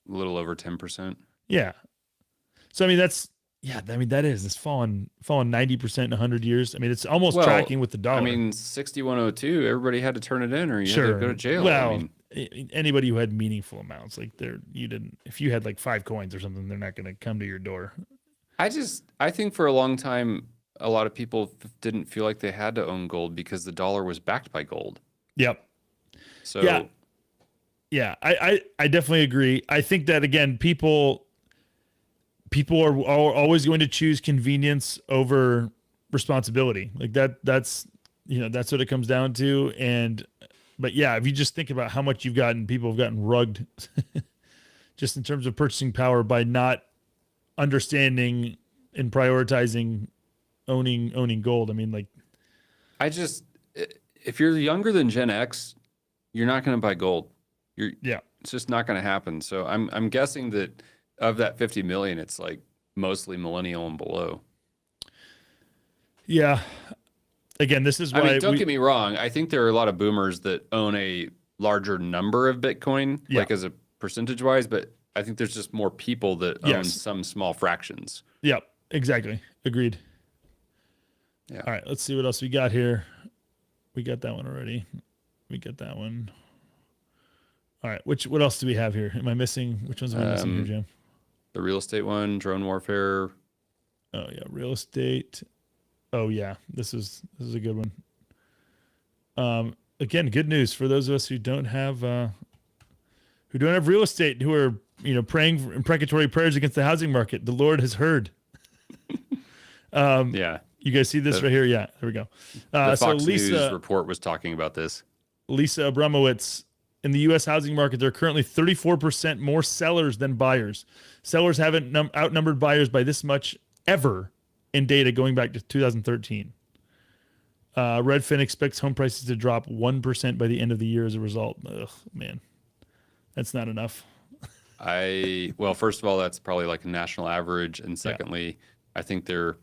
a little over 10%. Yeah. So, it's fallen 90% in 100 years. It's almost tracking with the dollar. 6102, everybody had to turn it in or you had to go to jail. Well, anybody who had meaningful amounts, like, if you had like 5 coins or something, they're not going to come to your door. I think for a long time, a lot of people didn't feel like they had to own gold because the dollar was backed by gold. Yep. So yeah, I definitely agree. I think that, again, people are always going to choose convenience over responsibility. Like, that's what it comes down to. But yeah, if you just think about how much people have gotten rugged just in terms of purchasing power by not understanding and prioritizing owning gold. If you're younger than Gen X, you're not going to buy gold. It's just not going to happen. So I'm guessing that of that 50 million, it's like mostly millennial and below. Yeah. Again, this is why. Don't get me wrong. I think there are a lot of boomers that own a larger number of Bitcoin, like as a percentage wise, but I think there's just more people that own some small fractions. Yep, exactly. Agreed. Yeah. All right, let's see what else we got here. We got that one already. We got that one. All right, what else do we have here? Am I missing? Which ones am I missing here, Jim? The real estate one, drone warfare. Oh yeah, real estate. Oh yeah, this is a good one. again, good news for those of us who don't have real estate, who are, praying imprecatory prayers against the housing market. The Lord has heard. Yeah. You guys see this right here? Yeah, there we go. The So Fox Lisa, News report was talking about this. Lisa Abramowitz, in the U.S. housing market, there are currently 34% more sellers than buyers. Sellers haven't outnumbered buyers by this much ever in data going back to 2013. Redfin expects home prices to drop 1% by the end of the year as a result. Ugh, man, that's not enough. Well, first of all, that's probably like a national average. And secondly, I think they're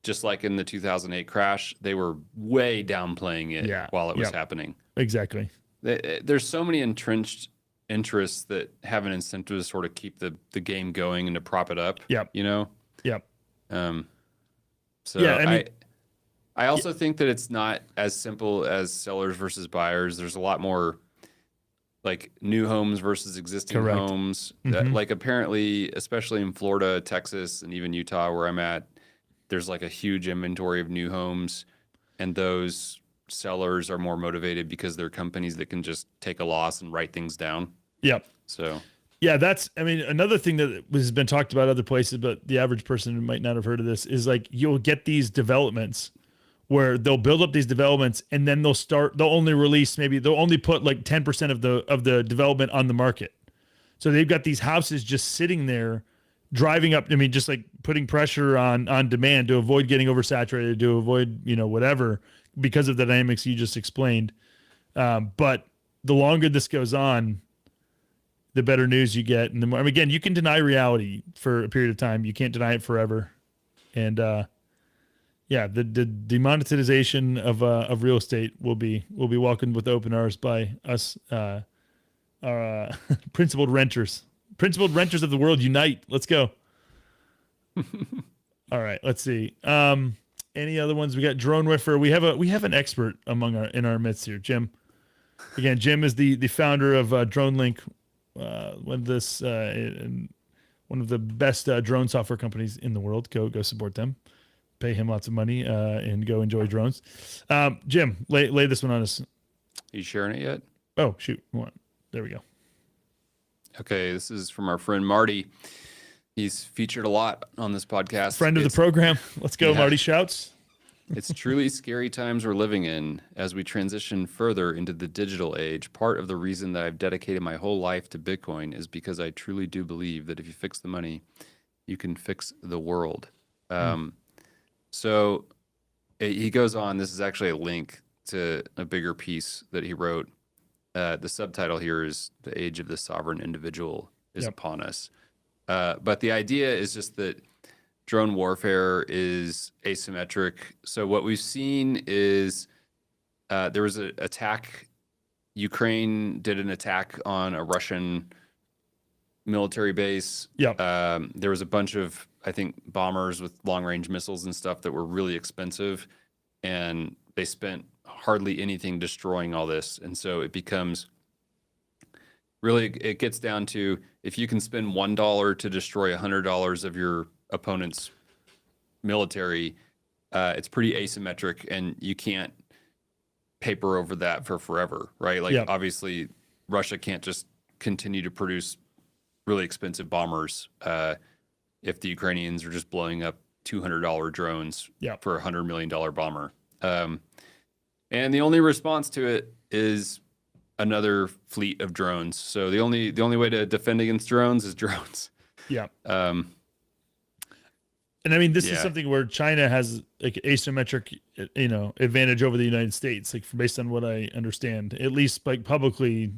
just like in the 2008 crash, they were way downplaying it while it was happening. Exactly. There's so many entrenched interests that have an incentive to sort of keep the game going and to prop it up. Yep. Yep. So yeah, I also think that it's not as simple as sellers versus buyers. There's a lot more like new homes versus existing homes. Like apparently, especially in Florida, Texas, and even Utah, where I'm at, there's like a huge inventory of new homes, and those sellers are more motivated because they're companies that can just take a loss and write things down. Yep. So yeah, another thing that has been talked about other places, but the average person might not have heard of this, is like you'll get these developments where they'll build up these developments and then they'll only put like 10% of the development on the market. So they've got these houses just sitting there driving up. I mean, just like putting pressure on demand to avoid getting oversaturated, to avoid, whatever, because of the dynamics you just explained. But the longer this goes on, the better news you get. And the more, again, you can deny reality for a period of time. You can't deny it forever. And, the demonetization of real estate will be welcomed with open arms by us, our principled renters. Principled renters of the world, unite! Let's go. All right, let's see. Any other ones? We got Drone Whiffer. We have an expert in our midst here, Jim. Again, Jim is the founder of DroneLink, one of the best drone software companies in the world. Go support them. Pay him lots of money and go enjoy drones. Jim, lay this one on us. You sharing it yet? Oh, shoot. There we go. Okay, this is from our friend Marty. He's featured a lot on this podcast. Friend of the program. Let's go, Marty Shouts. It's truly scary times we're living in as we transition further into the digital age. Part of the reason that I've dedicated my whole life to Bitcoin is because I truly do believe that if you fix the money, you can fix the world. So he goes on. This is actually a link to a bigger piece that he wrote. The subtitle here is "The Age of the Sovereign Individual is Upon Us." But the idea is just that drone warfare is asymmetric. So what we've seen is there was an attack. Ukraine did an attack on a Russian military base. There was a bunch of, I think, bombers with long-range missiles and stuff that were really expensive, and they spent hardly anything destroying all this. And so it becomes really, it gets down to, if you can spend $1 to destroy $100 of your opponent's military, it's pretty asymmetric, and you can't paper over that for forever, right? Like obviously Russia can't just continue to produce really expensive bombers if the Ukrainians are just blowing up $200 drones for a $100 million bomber. And the only response to it is another fleet of drones. So the only way to defend against drones is drones. And I mean, this is something where China has like asymmetric, advantage over the United States, like based on what I understand, at least like publicly,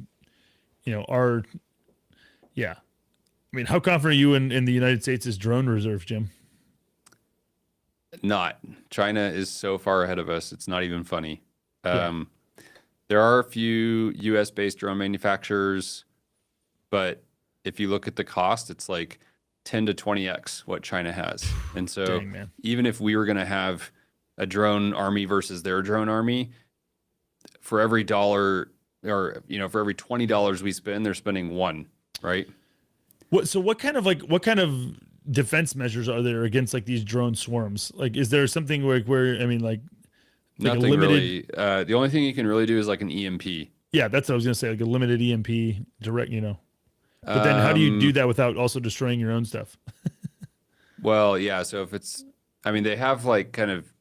I mean, how confident are you in the United States' drone reserve, Jim? Not. China is so far ahead of us. It's not even funny. There are a few US-based drone manufacturers, but if you look at the cost, it's like 10 to 20x what China has. And so even if we were going to have a drone army versus their drone army, for every dollar, or for every $20 we spend, they're spending $1, right? What kind of defense measures are there against like these drone swarms? Like, is there something where I mean, like Like Nothing really. The only thing you can really do is like an EMP. Yeah, that's what I was gonna say. Like a limited EMP direct, But then how do you do that without also destroying your own stuff? Well, yeah. So if it's, I mean, they have like kind of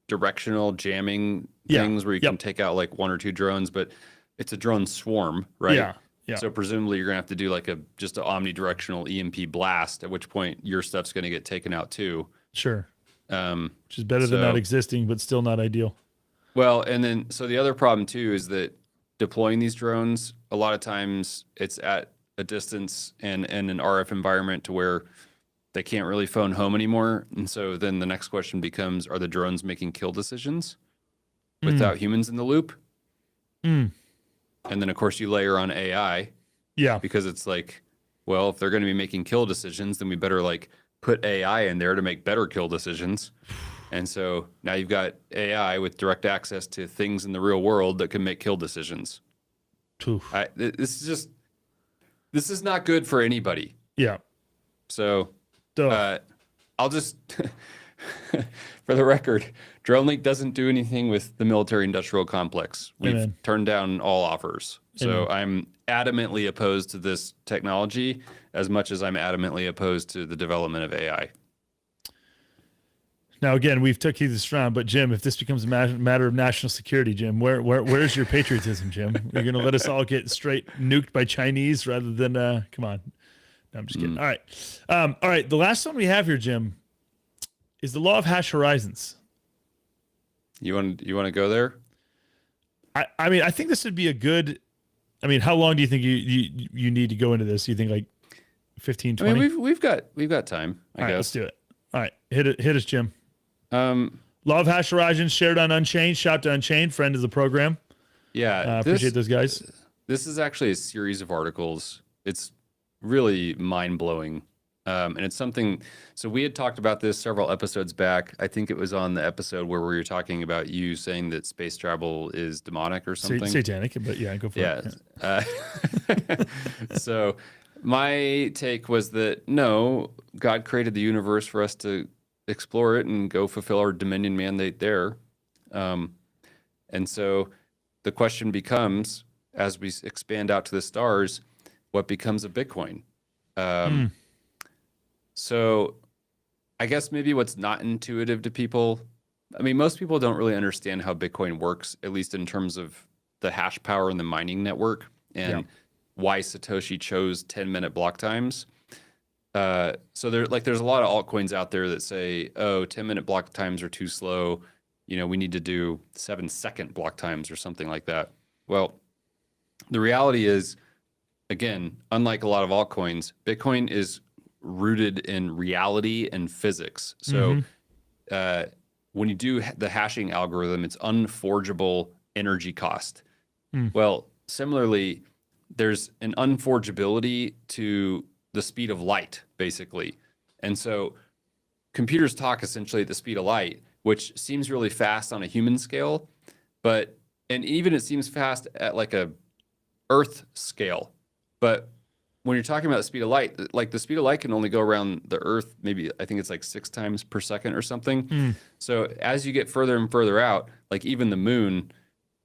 directional jamming Yeah. things where you can Yep. take out like one or two drones, but it's a drone swarm, right? Yeah. Yeah. So presumably you're gonna have to do like just an omnidirectional EMP blast, at which point your stuff's gonna get taken out too. Sure. Um, Which is better than not existing, but still not ideal. well, and then so the other problem too is that deploying these drones, a lot of times it's at a distance and in an RF environment to where they can't really phone home anymore. And so then the next question becomes, are the drones making kill decisions without humans in the loop? Mm. And then of course you layer on AI Yeah. because it's like, well, if they're going to be making kill decisions, then we better like put AI in there to make better kill decisions. And so now you've got AI with direct access to things in the real world that can make kill decisions. Oof. This is not good for anybody. Yeah. So I'll just, for the record, DroneLink doesn't do anything with the military industrial complex. We've turned down all offers. So I'm adamantly opposed to this technology as much as I'm adamantly opposed to the development of AI. Now, again, we've took you this round, but Jim, if this becomes a matter of national security, Jim, where's your patriotism, Jim? You're going to let us all get straight nuked by Chinese rather than, come on. No, I'm just kidding. All right. All right. The last one we have here, Jim, is the law of hash horizons. You want to go there? I mean, I think this would be a good, I mean, how long do you think you need to go into this? You think like 15, 20? I mean, we've got time, I guess. All right, let's do it. All right. Hit us, Jim. Law of hash horizons shared on Unchained, shop to Unchained, friend of the program. Yeah. Appreciate those guys. This is actually a series of articles. It's really mind-blowing. And it's something, so we had talked about this several episodes back. I think it was on the episode where we were talking about you saying that space travel is demonic or something. Satanic, but yeah, go for it. Yeah. So my take was that no, God created the universe for us to explore it and go fulfill our dominion mandate there. And so the question becomes, as we expand out to the stars, what becomes of Bitcoin? So I guess maybe what's not intuitive to people, I mean, most people don't really understand how Bitcoin works, at least in terms of the hash power in the mining network and why Satoshi chose 10-minute block times. So there's a lot of altcoins out there that say, oh, 10-minute block times are too slow. You know, we need to do 7-second block times or something like that. Well, the reality is, again, unlike a lot of altcoins, Bitcoin is rooted in reality and physics. So when you do the hashing algorithm, it's unforgeable energy cost. Well, similarly, there's an unforgeability to the speed of light, basically. And so computers talk essentially at the speed of light, which seems really fast on a human scale, and even it seems fast at like a Earth scale. But when you're talking about the speed of light, like the speed of light can only go around the Earth, maybe I think it's like 6 times per second or something. So as you get further and further out, like even the moon,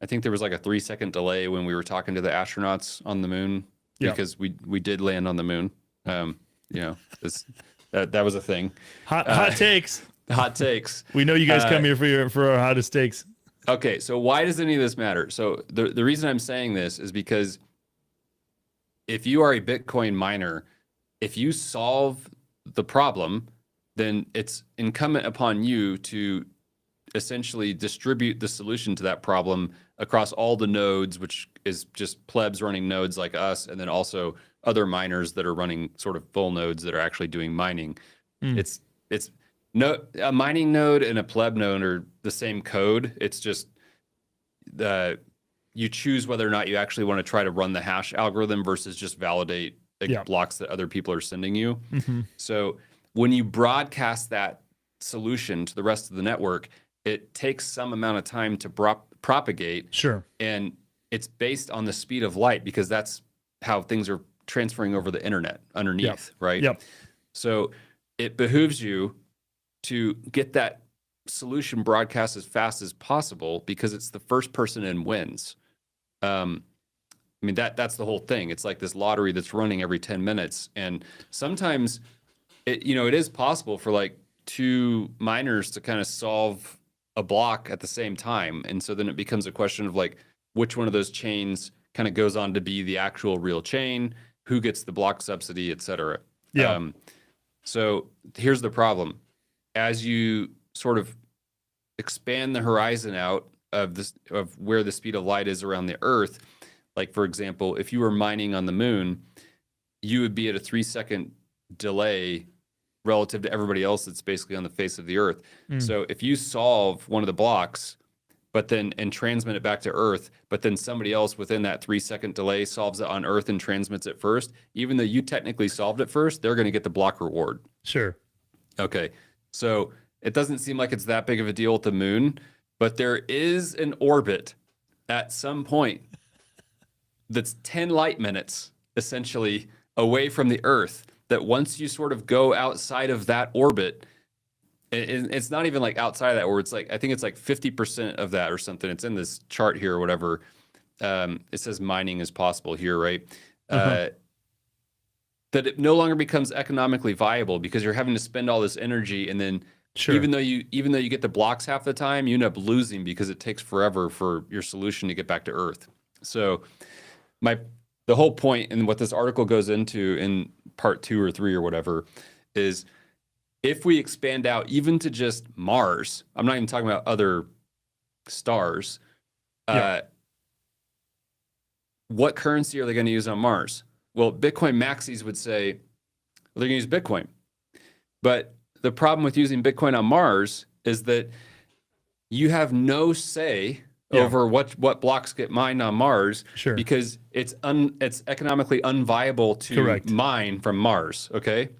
I think there was like a 3-second delay when we were talking to the astronauts on the moon because we did land on the moon. You know, that was a thing. Hot takes. Hot takes. We know you guys come here for our hottest takes. Okay, so why does any of this matter? So the reason I'm saying this is because if you are a Bitcoin miner, if you solve the problem, then it's incumbent upon you to essentially distribute the solution to that problem across all the nodes, which is just plebs running nodes like us, and then also other miners that are running sort of full nodes that are actually doing mining. It's a mining node and a pleb node are the same code. It's just you choose whether or not you actually want to try to run the hash algorithm versus just validate blocks that other people are sending you. So when you broadcast that solution to the rest of the network, it takes some amount of time to propagate. Sure. And it's based on the speed of light because that's how things are transferring over the internet underneath, right? Yep. So it behooves you to get that solution broadcast as fast as possible because it's the first person in wins. I mean, that's the whole thing. It's like this lottery that's running every 10 minutes. And sometimes it is possible for like two miners to kind of solve a block at the same time. And so then it becomes a question of like, which one of those chains kind of goes on to be the actual real chain, who gets the block subsidy, et cetera. Yeah. So here's the problem. As you sort of expand the horizon out of where the speed of light is around the Earth, like for example, if you were mining on the moon, you would be at a 3-second delay relative to everybody else that's basically on the face of the Earth. So if you solve one of the blocks, and transmit it back to Earth, but then somebody else within that 3-second delay solves it on Earth and transmits it first, even though you technically solved it first, they're going to get the block reward. Sure. Okay. So it doesn't seem like it's that big of a deal with the moon, but there is an orbit at some point that's 10 light minutes essentially away from the Earth, that once you sort of go outside of that orbit, it's not even like outside of that, where it's like, I think it's like 50% of that or something. It's in this chart here or whatever. It says mining is possible here, right? That it no longer becomes economically viable because you're having to spend all this energy, and then even though you get the blocks half the time, you end up losing because it takes forever for your solution to get back to Earth. So the whole point, and what this article goes into in part 2 or 3 or whatever, is if we expand out even to just Mars, I'm not even talking about other stars, what currency are they going to use on Mars? Well, Bitcoin maxis would say, well, they're going to use Bitcoin. But the problem with using Bitcoin on Mars is that you have no say over what blocks get mined on Mars, because it's economically unviable to mine from Mars, okay?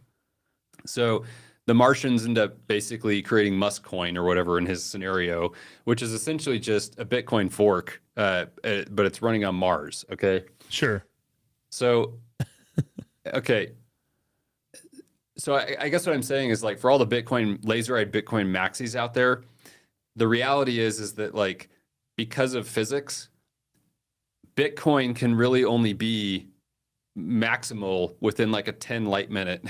So the Martians end up basically creating Musk coin or whatever in his scenario, which is essentially just a Bitcoin fork, but it's running on Mars. Okay. Sure. So, okay. So I guess what I'm saying is, like, for all the laser-eyed Bitcoin maxis out there, the reality is that, like, because of physics, Bitcoin can really only be maximal within like a 10 light minute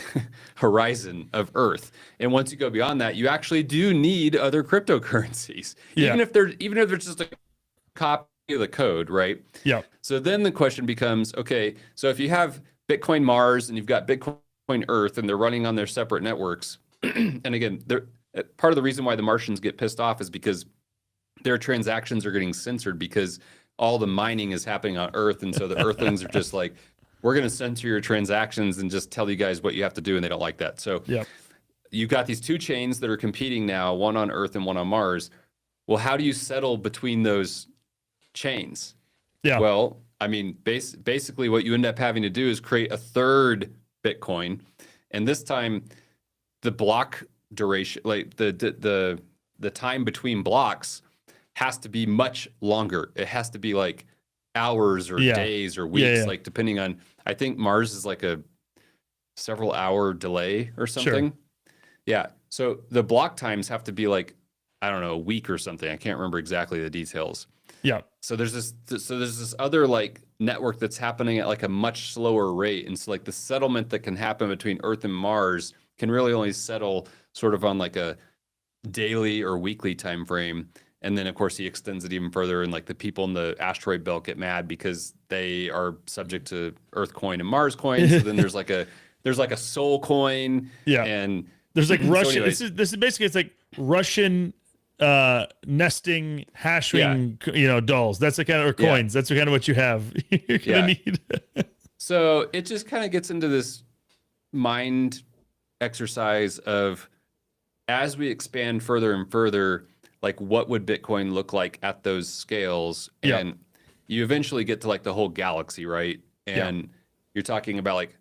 horizon of Earth. And once you go beyond that, you actually do need other cryptocurrencies, even if they're just a copy of the code, right? Yeah. So then the question becomes, okay, so if you have Bitcoin Mars and you've got Bitcoin Earth and they're running on their separate networks, and again, part of the reason why the Martians get pissed off is because their transactions are getting censored because all the mining is happening on Earth, and so the Earthlings are just like, we're going to censor your transactions and just tell you guys what you have to do, and they don't like that. So you've got these two chains that are competing now, one on Earth and one on Mars. Well, how do you settle between those chains? Yeah. Well, I mean, basically what you end up having to do is create a third Bitcoin, and this time the block duration, like the time between blocks, has to be much longer. It has to be like hours or days or weeks, like depending on, I think Mars is like a several hour delay or something. Yeah. So the block times have to be like, I don't know, a week or something. I can't remember exactly the details. Yeah. So there's this other like network that's happening at like a much slower rate. And so like the settlement that can happen between Earth and Mars can really only settle sort of on like a daily or weekly time frame. And then, of course, he extends it even further, and like the people in the asteroid belt get mad because they are subject to Earth coin and Mars coin. So then there's like a soul coin. Yeah, and there's like Russian. So this is basically, it's like Russian nesting hashing, dolls. That's the kind of, or coins. That's the kind of what you have. You're gonna need. So it just kind of gets into this mind exercise of, as we expand further and further, like, what would Bitcoin look like at those scales? And you eventually get to like the whole galaxy, right? And you're talking about like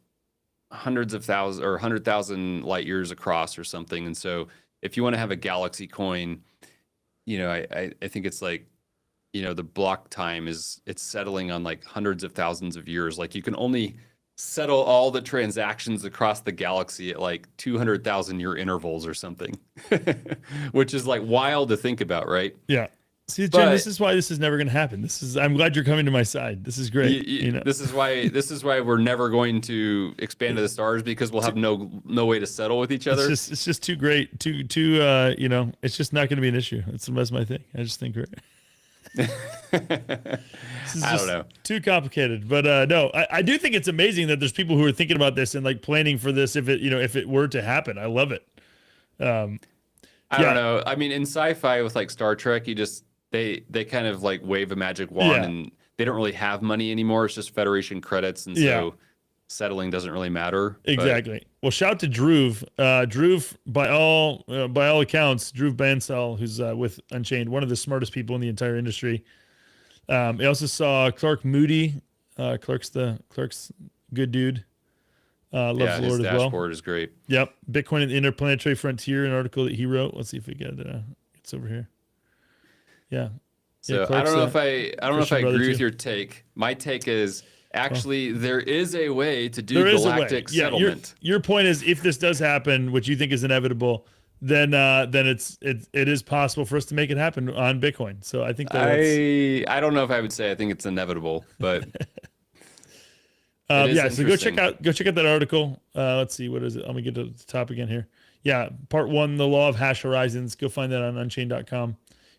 hundreds of thousands or 100,000 light years across or something. And so if you want to have a galaxy coin, I think it's like, the block time it's settling on like hundreds of thousands of years. Like, you can only settle all the transactions across the galaxy at like 200,000 year intervals or something, which is like wild to think about, right? Yeah. See, Jim, But this is why this is never going to happen. I'm glad you're coming to my side. This is great. You know, this is why we're never going to expand to the stars, because we'll have no way to settle with each other. it's just too great. You know, it's just not going to be an issue. That's my thing. I just think this is I don't know. too complicated, but no, I do think it's amazing that there's people who are thinking about this and like planning for this if it were to happen. I love it. I don't know. I mean, in sci-fi with like Star Trek, you just they kind of like wave a magic wand and they don't really have money anymore. It's just Federation credits, and so settling doesn't really matter. Exactly. Well, shout to Dhruv. Dhruv, by all accounts, Dhruv Bansal, who's with Unchained, one of the smartest people in the entire industry. I also saw Clark Moody. Clark's good dude. Loves the Lord as well. His dashboard is great. Yep. Bitcoin and the Interplanetary Frontier, an article that he wrote. Let's see if we get it's over here. Yeah. So I don't know if I agree with your take. My take is actually there is a way to do galactic settlement. Your point is, if this does happen, which you think is inevitable, then it is possible for us to make it happen on Bitcoin. So I think I don't know if I would say I think it's inevitable, but so go check out that article. Let's see, what is it? Let me get to the top again here. Yeah, part 1, the law of hash horizons. Go find that on unchained.com. You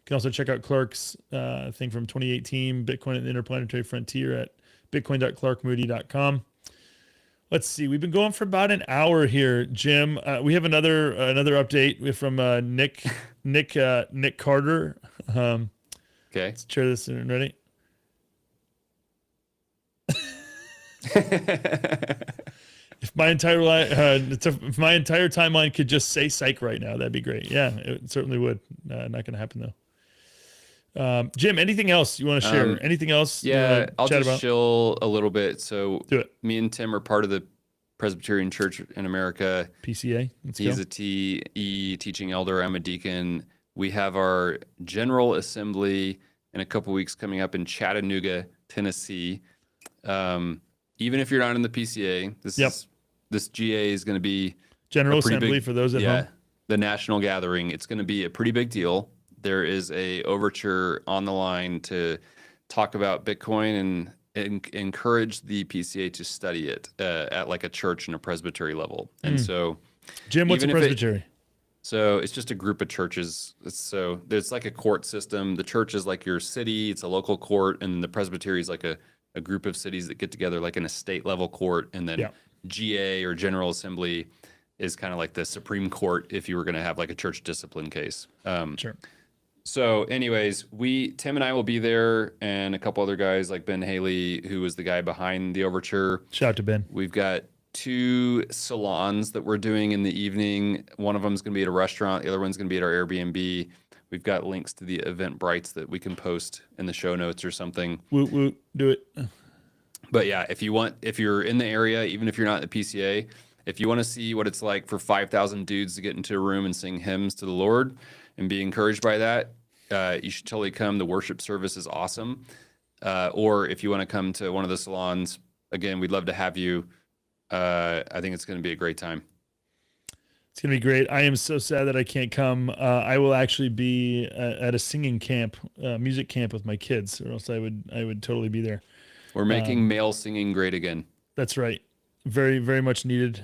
can also check out Clark's thing from 2018, Bitcoin and the Interplanetary Frontier, at bitcoin.clarkmoody.com. Let's see. We've been going for about an hour here, Jim. We have another update from Nick Carter. Okay. Let's share this in. Ready? If my entire timeline could just say psych right now, that'd be great. Yeah, it certainly would. Not going to happen though. Jim, anything else you want to share? Anything else? Yeah, I'll just chill a little bit. So do it. Me and Tim are part of the Presbyterian Church in America. PCA. He's a TE teaching elder. I'm a deacon. We have our General Assembly in a couple weeks coming up in Chattanooga, Tennessee. Even if you're not in the PCA, this GA is going to be General Assembly for those at home. The national gathering. It's going to be a pretty big deal. There is a overture on the line to talk about Bitcoin and encourage the PCA to study it at like a church and a presbytery level. And so, Jim, what's a presbytery? So it's just a group of churches. So there's like a court system. The church is like your city. It's a local court. And the presbytery is like a group of cities that get together like in a state level court. And then GA or General Assembly is kind of like the Supreme Court if you were going to have like a church discipline case. Sure. So anyways, Tim and I will be there, and a couple other guys like Ben Haley, who was the guy behind the overture. Shout out to Ben. We've got 2 salons that we're doing in the evening. One of them is going to be at a restaurant. The other one's going to be at our Airbnb. We've got links to the Eventbrites that we can post in the show notes or something. Woot woot, do it. But yeah, if you're in the area, even if you're not at the PCA, if you want to see what it's like for 5,000 dudes to get into a room and sing hymns to the Lord and be encouraged by that, you should totally come. The worship service is awesome. Or if you want to come to one of the salons, again, we'd love to have you. I think it's going to be a great time. It's going to be great. I am so sad that I can't come. I will actually be at a singing camp, music camp with my kids, or else I would totally be there. We're making male singing great again. That's right. Very, very much needed.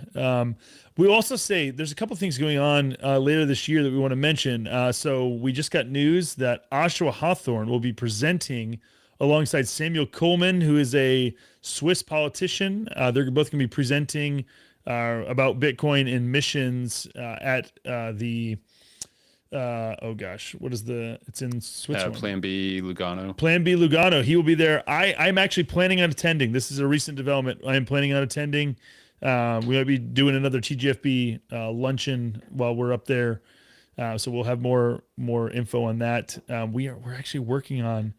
We'll also say there's a couple things going on later this year that we want to mention. So we just got news that Oshawa Hawthorne will be presenting alongside Samuel Coleman, who is a Swiss politician. They're both going to be presenting about Bitcoin and missions at the it's in Switzerland. Plan B Lugano. Plan B Lugano. He will be there. I'm actually planning on attending. This is a recent development. I am planning on attending. We might be doing another TGFB luncheon while we're up there. So we'll have more info on that. We're actually working on,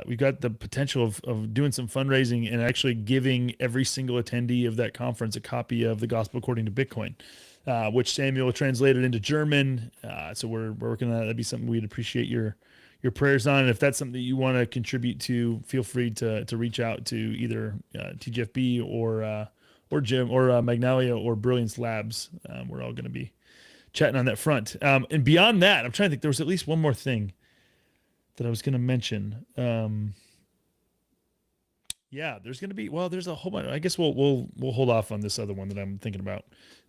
we've got the potential of doing some fundraising and actually giving every single attendee of that conference a copy of the Gospel According to Bitcoin, which Samuel translated into German. So we're working on that. That'd be something we'd appreciate your your prayers on. And if that's something that you want to contribute to, feel free to reach out to either TGFB or Jim or Magnalia or Brilliance Labs. We're all going to be chatting on that front. And beyond that, I'm trying to think. There was at least one more thing that I was going to mention. Yeah, there's going to be, well, there's a whole bunch. I guess we'll hold off on this other one that I'm thinking about.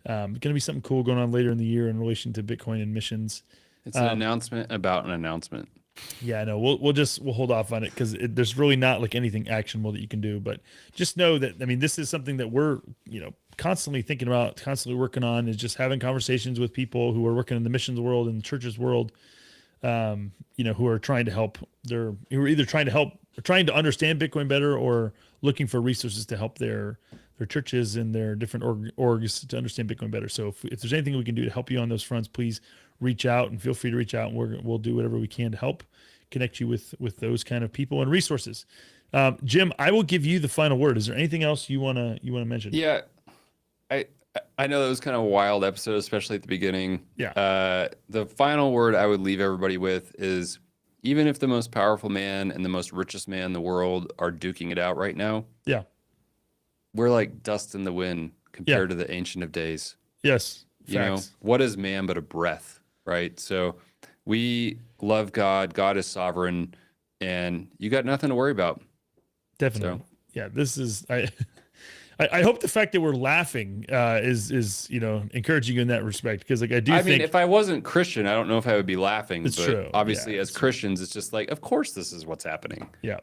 Going to be something cool going on later in the year in relation to Bitcoin and missions. It's an announcement about an announcement. Yeah, I know. We'll hold off on it because there's really not like anything actionable that you can do. But just know that, I mean, this is something that we're, constantly thinking about, constantly working on, is just having conversations with people who are working in the missions world and the churches world, who are trying to help. Who are either trying to help, or trying to understand Bitcoin better, or looking for resources to help their churches and their different orgs to understand Bitcoin better. So if there's anything we can do to help you on those fronts, please reach out, and feel free to reach out, and we'll do whatever we can to help connect you with those kind of people and resources. Jim, I will give you the final word. Is there anything else you wanna mention? Yeah, I know that was kind of a wild episode, especially at the beginning. Yeah. The final word I would leave everybody with is, even if the most powerful man and the most richest man in the world are duking it out right now, yeah, we're like dust in the wind compared to the Ancient of Days. Yes. Facts. What is man but a breath, right? So we love God. God is sovereign, and you got nothing to worry about. Definitely. So. Yeah, this is, I hope the fact that we're laughing is encouraging you in that respect, because like I mean, if I wasn't Christian, I don't know if I would be laughing. It's but true. Obviously, Yeah, as Christians, it's just like, of course, this is what's happening. Yeah,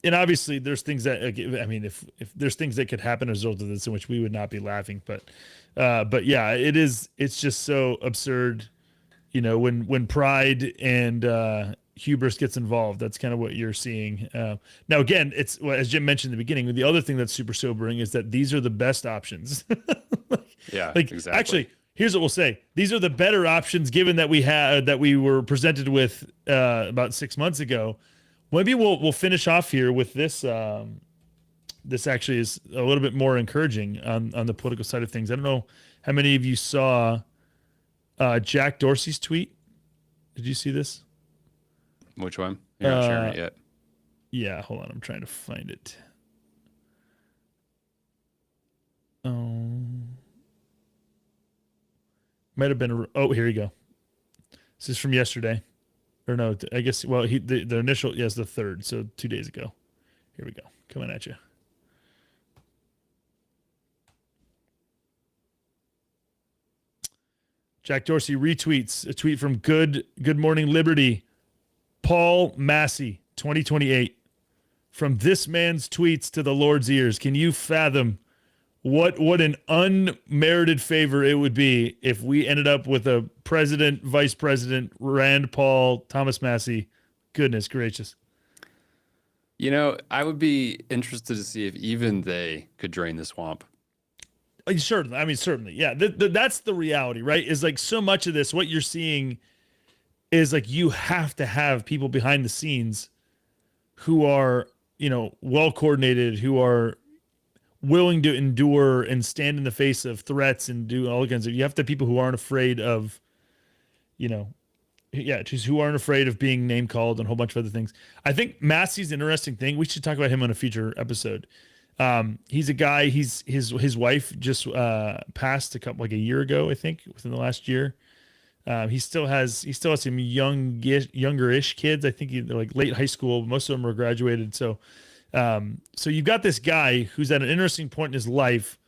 and obviously, there's things that, I mean, if there's things that could happen as a result of this in which we would not be laughing, but yeah, it's just so absurd, when pride and hubris gets involved. That's kind of what you're seeing. Now, again, it's, well, as Jim mentioned in the beginning, the other thing that's super sobering is that these are the best options. Exactly. Actually, here's what we'll say: these are the better options, given that we were presented with about 6 months ago. Maybe we'll finish off here with this. This actually is a little bit more encouraging on the political side of things. I don't know how many of you saw Jack Dorsey's tweet. Did you see this? Which one? You're not sharing it yet. Yeah, hold on. I'm trying to find it. Might have been. Oh, here you go. This is from yesterday, or no? I guess. Well, the initial. Yes, the 3rd. So 2 days ago. Here we go. Coming at you. Jack Dorsey retweets a tweet from Good Morning Liberty. Paul Massey, 2028. From this man's tweets to the Lord's ears. Can you fathom what an unmerited favor it would be if we ended up with a president, vice president, Rand Paul, Thomas Massey? Goodness gracious. I would be interested to see if even they could drain the swamp. Certainly. I mean, certainly. Yeah. That's the reality, right? Is like so much of this, what you're seeing is like, you have to have people behind the scenes who are, well coordinated, who are willing to endure and stand in the face of threats and do all kinds of, you have to have people who aren't afraid of, just who aren't afraid of being name called and a whole bunch of other things. I think Massey's an interesting thing. We should talk about him on a future episode. He's a guy, his wife just passed a year ago, I think, within the last year. He still has some younger-ish kids. I think they're like late high school. Most of them are graduated. So you've got this guy who's at an interesting point in his life.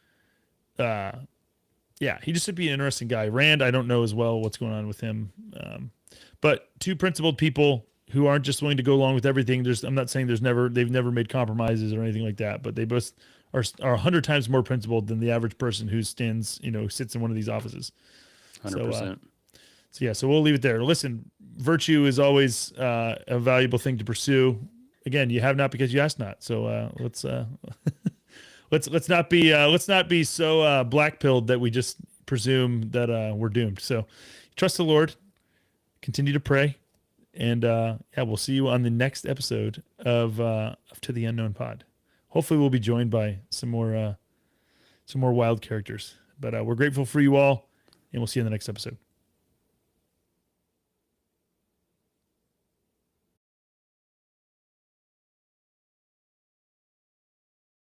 He just would be an interesting guy. Rand, I don't know as well what's going on with him. But two principled people who aren't just willing to go along with everything. I'm not saying they've never made compromises or anything like that, but they both are 100 times more principled than the average person who sits in one of these offices. 100%. So we'll leave it there. Listen, virtue is always a valuable thing to pursue. Again, you have not because you ask not. So let's not be so black-pilled that we just presume that we're doomed. So trust the Lord, continue to pray, and we'll see you on the next episode of To the Unknown Pod. Hopefully, we'll be joined by some more wild characters. But we're grateful for you all, and we'll see you in the next episode.